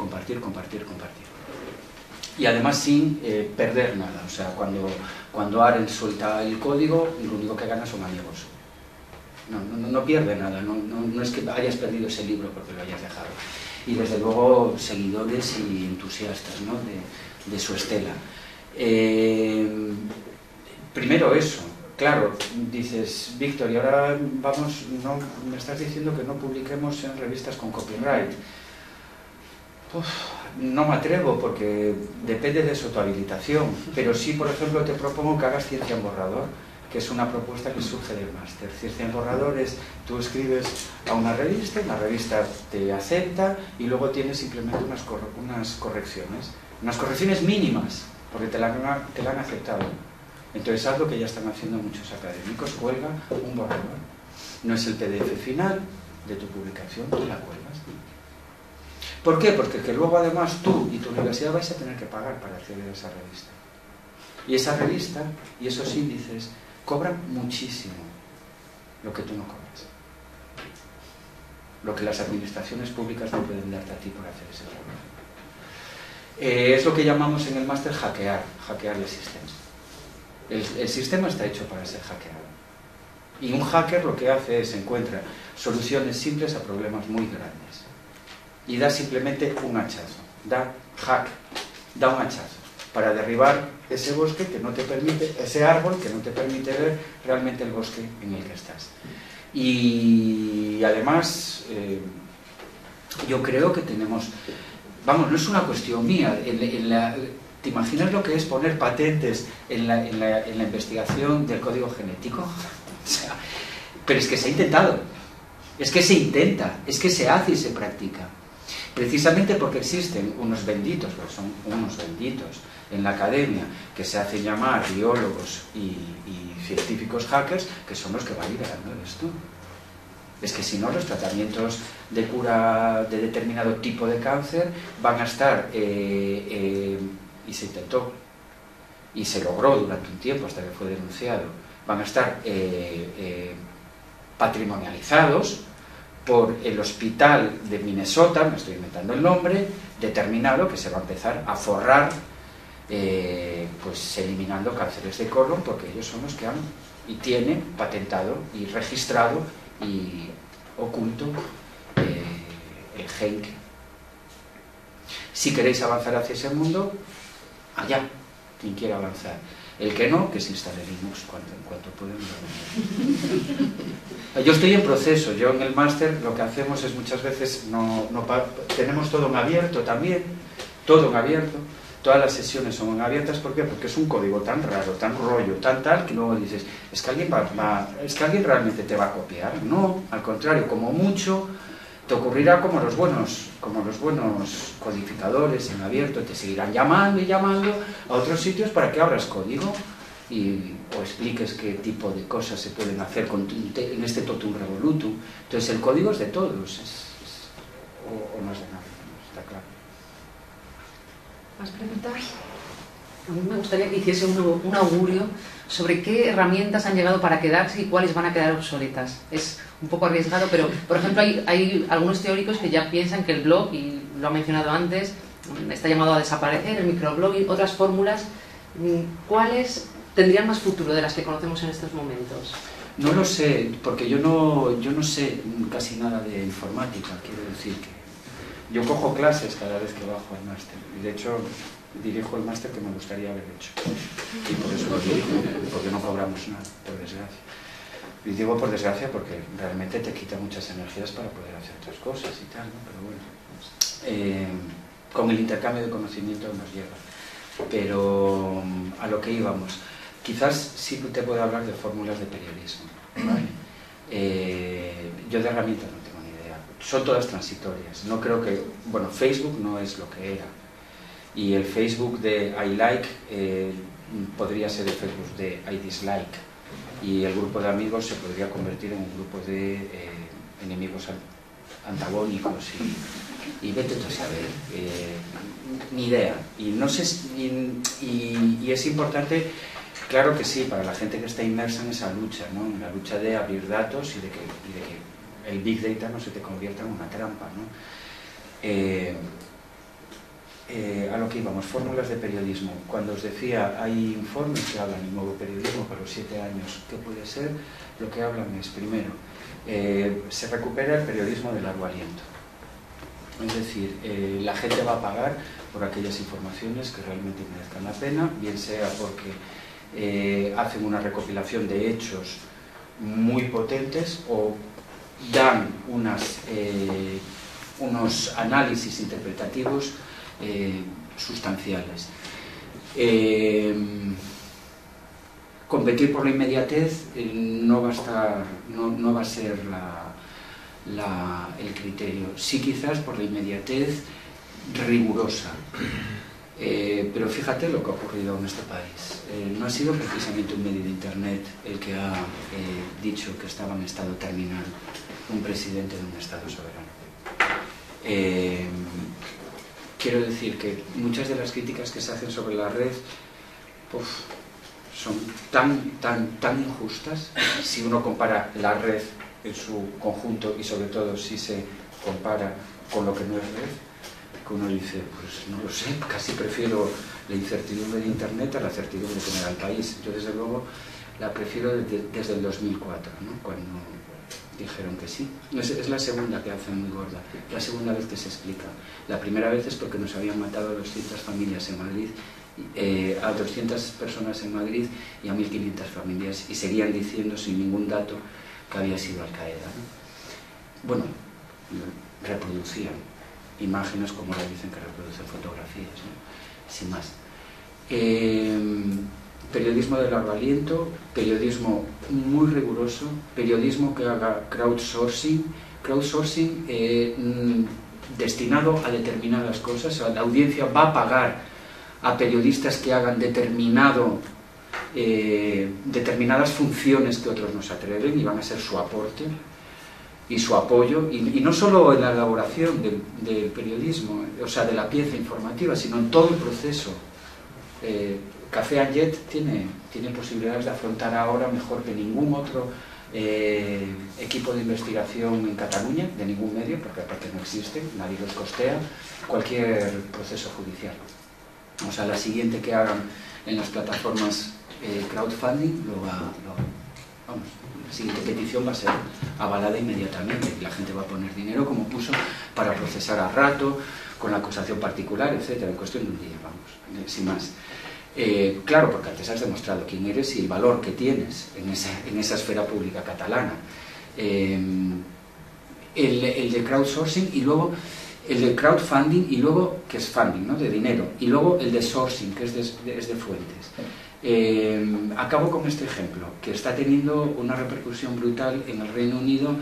Y además sin perder nada. O sea, cuando Aren suelta el código, lo único que gana son amigos. No pierde nada, no es que hayas perdido ese libro porque lo hayas dejado. Y desde luego seguidores y entusiastas, ¿no?, de su estela. Primero eso. Claro, dices, Víctor, y ahora vamos, no, me estás diciendo que no publiquemos en revistas con copyright. No me atrevo porque depende de su habilitación, pero sí, por ejemplo, te propongo que hagas ciencia en borrador, que es una propuesta que surge del máster. Ciencia en borrador es, tú escribes a una revista te acepta y luego tienes simplemente unas correcciones mínimas, porque te la han aceptado. Entonces haz lo que ya están haciendo muchos académicos, cuelga un borrador. No es el PDF final de tu publicación, tú la cuelgas. ¿Por qué? Porque que luego además tú y tu universidad vais a tener que pagar para acceder a esa revista. Y esa revista y esos índices cobran muchísimo lo que tú no cobras. Lo que las administraciones públicas no pueden darte a ti por hacer ese trabajo. Es lo que llamamos en el máster hackear el sistema. El sistema está hecho para ser hackeado. Y un hacker lo que hace es encuentra soluciones simples a problemas muy grandes. Y da simplemente un hachazo. Da un hachazo para derribar ese bosque que no te permite, ese árbol que no te permite ver realmente el bosque en el que estás. Y además, yo creo que tenemos, vamos, no es una cuestión mía, ¿te imaginas lo que es poner patentes en la investigación del código genético? O sea, pero es que se ha intentado, es que se intenta, es que se hace y se practica. Precisamente porque existen unos benditos, porque son unos benditos en la academia, que se hacen llamar biólogos y científicos hackers, que son los que van liderando esto. Es que si no, los tratamientos de cura de determinado tipo de cáncer van a estar, y se intentó, y se logró durante un tiempo hasta que fue denunciado, van a estar patrimonializados por el hospital de Minnesota, me estoy inventando el nombre, determinado que se va a empezar a forrar, pues eliminando cánceres de colon, porque ellos son los que han y tienen patentado y registrado y oculto el gen. Si queréis avanzar hacia ese mundo, allá, quien quiera avanzar. El que no, que se instale Linux en cuanto podemos. Yo estoy en proceso, yo en el máster lo que hacemos es muchas veces, tenemos todo en abierto también, todo en abierto, todas las sesiones son en abiertas. ¿Por qué? Porque es un código tan raro, tan rollo, tan tal, que luego dices, es que alguien realmente te va a copiar. No, al contrario, como mucho te ocurrirá como los buenos codificadores en abierto, te seguirán llamando y llamando a otros sitios para que abras código o expliques qué tipo de cosas se pueden hacer en este totum revolutum. Entonces el código es de todos, o no es de nadie, está claro. ¿Más preguntas? A mí me gustaría que hiciese un augurio sobre qué herramientas han llegado para quedarse y cuáles van a quedar obsoletas. Es un poco arriesgado, pero por ejemplo hay algunos teóricos que ya piensan que el blog, y lo ha mencionado antes, está llamado a desaparecer, el microblogging, otras fórmulas. ¿Cuáles tendrían más futuro de las que conocemos en estos momentos? No lo sé, porque yo no sé casi nada de informática. Quiero decir que yo cojo clases cada vez que bajo al máster, y de hecho dirijo el máster que me gustaría haber hecho, y por eso lo dirijo, porque no cobramos nada, por desgracia. Y digo por desgracia porque realmente te quita muchas energías para poder hacer otras cosas y tal, ¿no? Pero bueno, con el intercambio de conocimiento nos llega. Pero a lo que íbamos, quizás sí te puedo hablar de fórmulas de periodismo, ¿vale? Yo de herramientas no tengo ni idea, son todas transitorias. No creo que, bueno, Facebook no es lo que era, y el Facebook de I like podría ser el Facebook de I dislike, y el grupo de amigos se podría convertir en un grupo de enemigos antagónicos y vete tú a saber, ni idea. Y no sé, y es importante, claro que sí, para la gente que está inmersa en esa lucha, ¿no? En la lucha de abrir datos y de que el Big Data no se te convierta en una trampa, ¿no? A lo que íbamos, fórmulas de periodismo. Cuando os decía, hay informes que hablan del nuevo periodismo para los 7 años. ¿Qué puede ser? Lo que hablan es, primero, se recupera el periodismo de largo aliento. Es decir, la gente va a pagar por aquellas informaciones que realmente merezcan la pena, bien sea porque hacen una recopilación de hechos muy potentes o dan unos análisis interpretativos sustanciales. Competir por la inmediatez no va a ser el criterio. Sí, quizás por la inmediatez rigurosa. Pero fíjate lo que ha ocurrido en este país. No ha sido precisamente un medio de internet el que ha dicho que estaba en estado terminal un presidente de un estado soberano. Quiero decir que muchas de las críticas que se hacen sobre la red son tan injustas si uno compara la red en su conjunto y sobre todo si se compara con lo que no es red, que uno dice, pues no lo sé, casi prefiero la incertidumbre de internet a la certidumbre que me da el país. Yo desde luego la prefiero desde el 2004, ¿no? Cuando dijeron que sí. Es la segunda que hacen muy gorda, la segunda vez que se explica. La primera vez es porque nos habían matado a 200 familias en Madrid, a 200 personas en Madrid y a 1.500 familias, y seguían diciendo sin ningún dato que había sido Al-Qaeda, ¿no? Bueno, reproducían imágenes como ahora dicen que reproducen fotografías, ¿no? Sin más. Periodismo de largo aliento, periodismo muy riguroso, periodismo que haga crowdsourcing destinado a determinadas cosas. O sea, la audiencia va a pagar a periodistas que hagan determinadas funciones que otros no se atreven, y van a ser su aporte y su apoyo, y no solo en la elaboración del periodismo, o sea, de la pieza informativa, sino en todo el proceso. Café and Jet tiene posibilidades de afrontar ahora mejor que ningún otro equipo de investigación en Cataluña, de ningún medio, porque aparte no existe, nadie los costea, cualquier proceso judicial. O sea, la siguiente que hagan en las plataformas crowdfunding, vamos, la siguiente petición va a ser avalada inmediatamente, y la gente va a poner dinero como puso para procesar a Rato, con la acusación particular, etcétera, en cuestión de un día, vamos, sin más. Claro, porque antes has demostrado quién eres y el valor que tienes en esa esfera pública catalana. El de crowdsourcing, y luego el de crowdfunding, y luego, que es funding, ¿no?, de dinero, y luego el de sourcing, que es de fuentes. Acabo con este ejemplo, que está teniendo una repercusión brutal en el Reino Unido,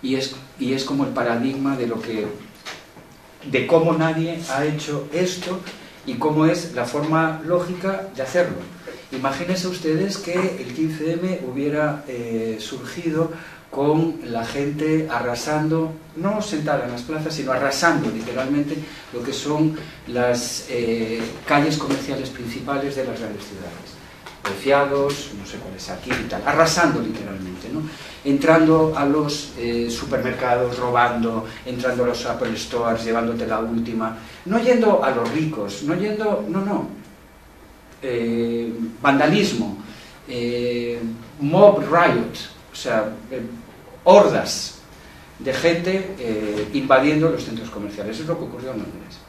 y es como el paradigma de cómo nadie ha hecho esto y cómo es la forma lógica de hacerlo. Imagínense ustedes que el 15M hubiera surgido con la gente arrasando, no sentada en las plazas, sino arrasando literalmente lo que son las calles comerciales principales de las grandes ciudades. Preciados, no sé cuál es aquí y tal, arrasando literalmente, ¿no? Entrando a los supermercados, robando, entrando a los Apple Stores, llevándote la última, no yendo a los ricos, vandalismo, mob riot, o sea, hordas de gente invadiendo los centros comerciales. Eso es lo que ocurrió en Londres.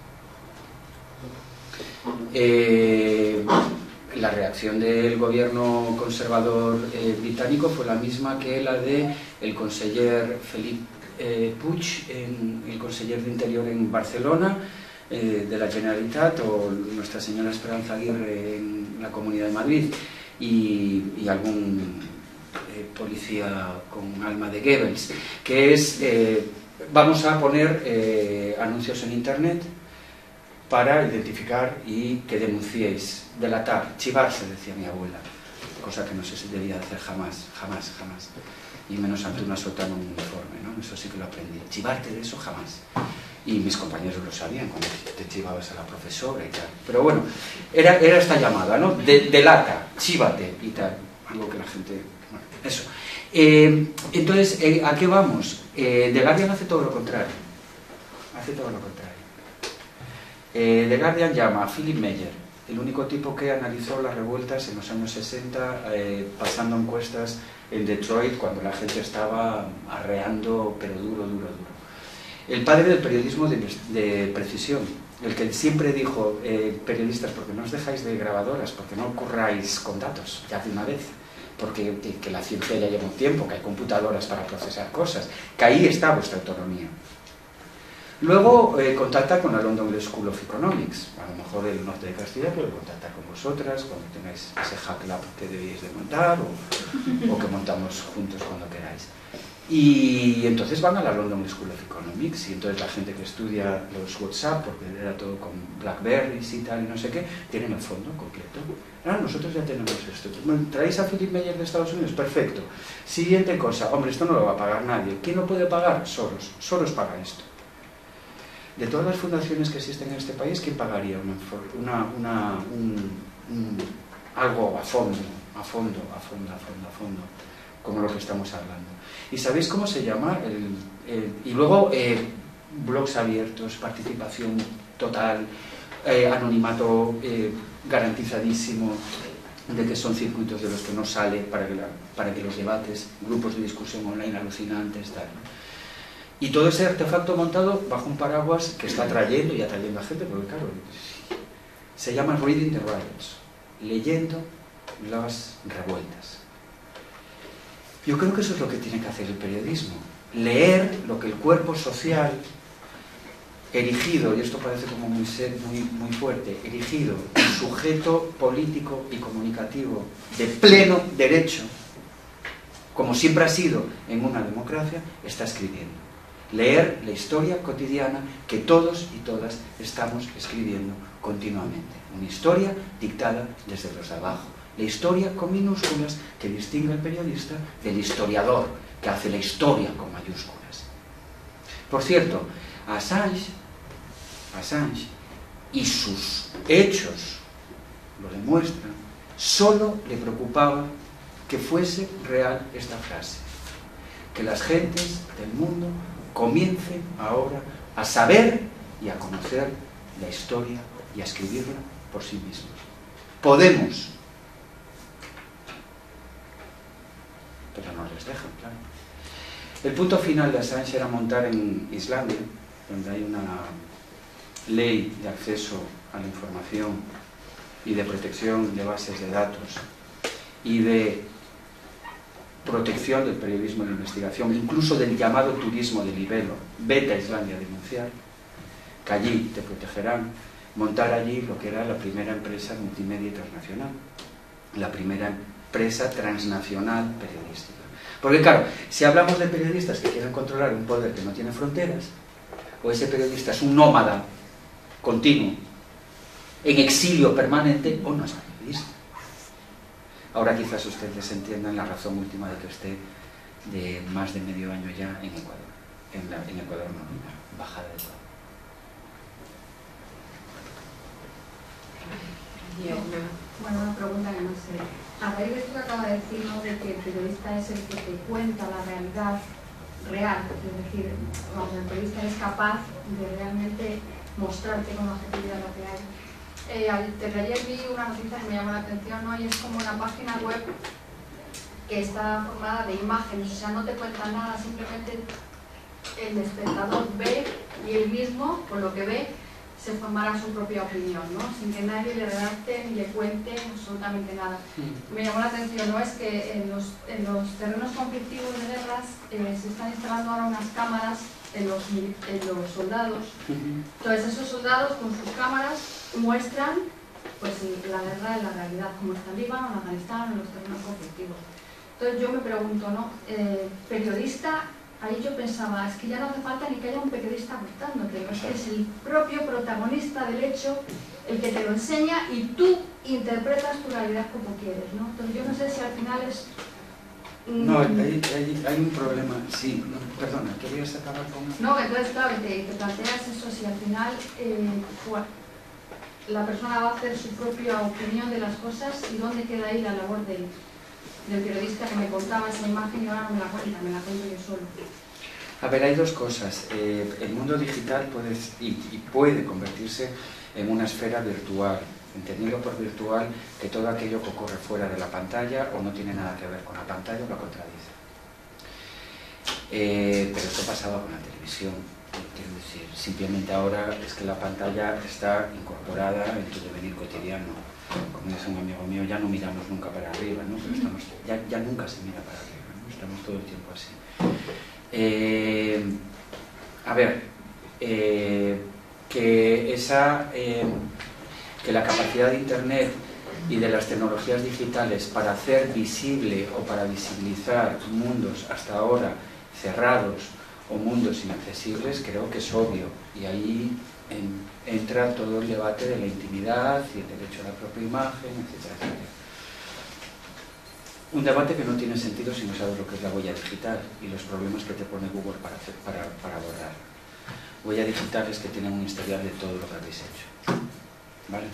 La reacción del gobierno conservador británico fue la misma que la del conseller Philippe Puig, el conseller de Interior en Barcelona, de la Generalitat, o Nuestra Señora Esperanza Aguirre en la Comunidad de Madrid, y algún policía con alma de Goebbels, que es, vamos a poner anuncios en internet, para identificar y que denunciéis, delatar, chivarse, decía mi abuela, cosa que no sé si debía hacer jamás, jamás, jamás, y menos ante una sotana un uniforme, ¿no? Eso sí que lo aprendí, chivarte de eso jamás. Y mis compañeros lo sabían cuando te chivabas a la profesora y tal. Pero bueno, era esta llamada, ¿no? Delata, chívate y tal. Algo que la gente... Bueno, eso. Entonces, ¿a qué vamos? The Guardian hace todo lo contrario. Hace todo lo contrario. The Guardian llama a Philip Meyer, el único tipo que analizó las revueltas en los años 60, pasando encuestas en Detroit, cuando la gente estaba arreando, pero duro, duro, duro. El padre del periodismo de precisión, el que siempre dijo, periodistas, ¿por qué no os dejáis de grabadoras? ¿Por qué no curráis con datos ya de una vez? Porque que la ciencia ya lleva un tiempo, que hay computadoras para procesar cosas, que ahí está vuestra autonomía. Luego contacta con la London School of Economics, a lo mejor del norte de Castilla puede contactar con vosotras cuando tengáis ese hack lab que debéis de montar o que montamos juntos cuando queráis. Y entonces van a la London School of Economics y entonces la gente que estudia los WhatsApp, porque era todo con Blackberries y tal y no sé qué, tienen el fondo completo. Ah, nosotros ya tenemos esto. ¿Traéis a Philip Meyer de Estados Unidos? Perfecto. Siguiente cosa, hombre, esto no lo va a pagar nadie. ¿Quién lo puede pagar? Soros. Soros paga esto. De todas las fundaciones que existen en este país, ¿quién pagaría algo a fondo, como lo que estamos hablando? ¿Y sabéis cómo se llama? Y luego blogs abiertos, participación total, anonimato garantizadísimo, de que son circuitos de los que no sale para que los debates, grupos de discusión online alucinantes, tal. Y todo ese artefacto montado bajo un paraguas que está atrayendo y atrayendo a gente, porque claro, se llama Reading the Riots, leyendo las revueltas. Yo creo que eso es lo que tiene que hacer el periodismo, leer lo que el cuerpo social erigido, y esto parece como muy fuerte, erigido en sujeto político y comunicativo de pleno derecho, como siempre ha sido en una democracia, está escribiendo. Leer la historia cotidiana que todos y todas estamos escribiendo continuamente. Una historia dictada desde los de abajo. La historia con minúsculas que distingue al periodista del historiador que hace la historia con mayúsculas. Por cierto, Assange y sus hechos lo demuestran, solo le preocupaba que fuese real esta frase, que las gentes del mundo comiencen ahora a saber y a conocer la historia y a escribirla por sí mismos. Podemos, pero no les dejan, claro. El punto final de Assange era montar en Islandia, donde hay una ley de acceso a la información y de protección de bases de datos y de protección del periodismo de investigación, incluso del llamado turismo de libelo. Vete a Islandia a denunciar, que allí te protegerán. Montar allí lo que era la primera empresa multimedia internacional, la primera empresa transnacional periodística. Porque claro, si hablamos de periodistas que quieren controlar un poder que no tiene fronteras, o ese periodista es un nómada continuo, en exilio permanente, o no es periodista. Ahora quizás ustedes entiendan la razón última de que esté de más de medio año ya en Ecuador. En Ecuador no, en la embajada de Ecuador. Bueno, una pregunta que no sé. A raíz de esto que acaba de decir, ¿no?, de que el periodista es el que te cuenta la realidad real, es decir, vamos, el periodista es capaz de realmente mostrarte con objetividad lo que hay. Desde ayer vi una noticia que me llamó la atención, ¿no?, y es como una página web que está formada de imágenes, o sea, no te cuenta nada, simplemente el espectador ve y él mismo, con lo que ve, se formará su propia opinión, ¿no?, sin que nadie le redacte ni le cuente absolutamente nada. Me llamó la atención, ¿no?, es que en los terrenos conflictivos de guerras se están instalando ahora unas cámaras en los soldados. Entonces esos soldados con sus cámaras muestran pues la guerra en la realidad, como está en Líbano, en Afganistán, en los terrenos conflictivos. Entonces yo me pregunto, ¿no?, periodista ahí yo pensaba, es que ya no hace falta ni que haya un periodista contándote, es que es el propio protagonista del hecho el que te lo enseña y tú interpretas tu realidad como quieres, ¿no? Entonces yo no sé si al final es... No, hay un problema, sí, no, perdona, ¿querías acabar con eso? No, entonces claro, te planteas eso, si al final la persona va a hacer su propia opinión de las cosas y dónde queda ahí la labor del periodista que me contaba esa imagen y ahora no me la cuenta, me la cuento yo solo. A ver, hay dos cosas. El mundo digital puede convertirse en una esfera virtual, entendiendo por virtual que todo aquello que ocurre fuera de la pantalla o no tiene nada que ver con la pantalla o la contradice. Pero eso pasaba con la televisión. Quiero decir, simplemente ahora es que la pantalla está incorporada en tu devenir cotidiano. Como dice un amigo mío, ya no miramos nunca para arriba, ¿no? Pero ya nunca se mira para arriba, ¿no? Estamos todo el tiempo así. A ver, que la capacidad de Internet y de las tecnologías digitales para hacer visible o para visibilizar mundos hasta ahora cerrados o mundos inaccesibles, creo que es obvio, y ahí entra todo el debate de la intimidad y el derecho a la propia imagen, etcétera, etcétera. Un debate que no tiene sentido si no sabes lo que es la huella digital y los problemas que te pone Google para borrar. Huella digital es que tienen un historial de todo lo que habéis hecho, ¿vale?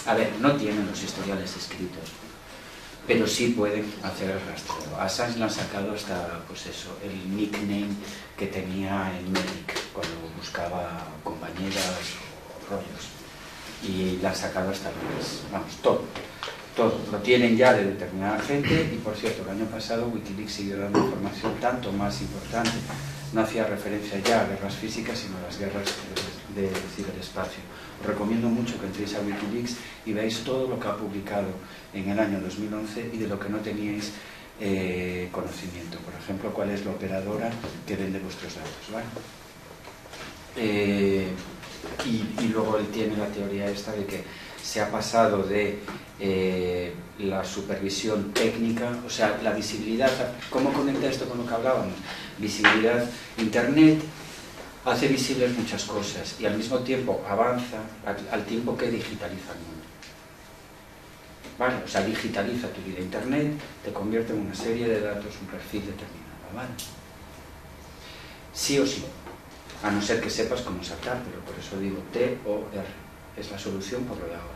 A ver, no tienen los historiales escritos, pero sí pueden hacer el rastreo. A Assange le han sacado hasta, pues eso, el nickname que tenía en Medic cuando buscaba compañeras o rollos. Y le han sacado hasta vamos, todo. Lo tienen ya de determinada gente y, por cierto, el año pasado Wikileaks siguió dando información tanto más importante. No hacía referencia ya a guerras físicas, sino a las guerras de ciberespacio. Os recomiendo mucho que entréis a Wikileaks y veáis todo lo que ha publicado en el año 2011 y de lo que no teníais conocimiento. Por ejemplo, cuál es la operadora que vende vuestros datos, ¿vale? Y luego él tiene la teoría esta de que se ha pasado de la supervisión técnica, o sea, la visibilidad. ¿Cómo conecta esto con lo que hablábamos? Visibilidad. Internet hace visibles muchas cosas y al mismo tiempo avanza al tiempo que digitaliza el mundo. ¿Vale? O sea, digitaliza tu vida. Internet te convierte en una serie de datos, un perfil determinado, ¿vale? Sí o sí, a no ser que sepas cómo saltar, pero por eso digo TOR, es la solución por lo de ahora.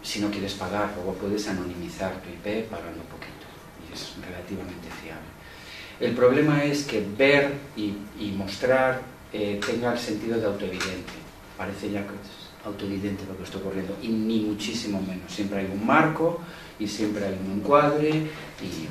Si no quieres pagar, luego puedes anonimizar tu IP pagando poquito y es relativamente fiable. El problema es que ver y mostrar tenga el sentido de autoevidente. Parece ya que es autoevidente lo que está ocurriendo y ni muchísimo menos. Siempre hay un marco y siempre hay un encuadre y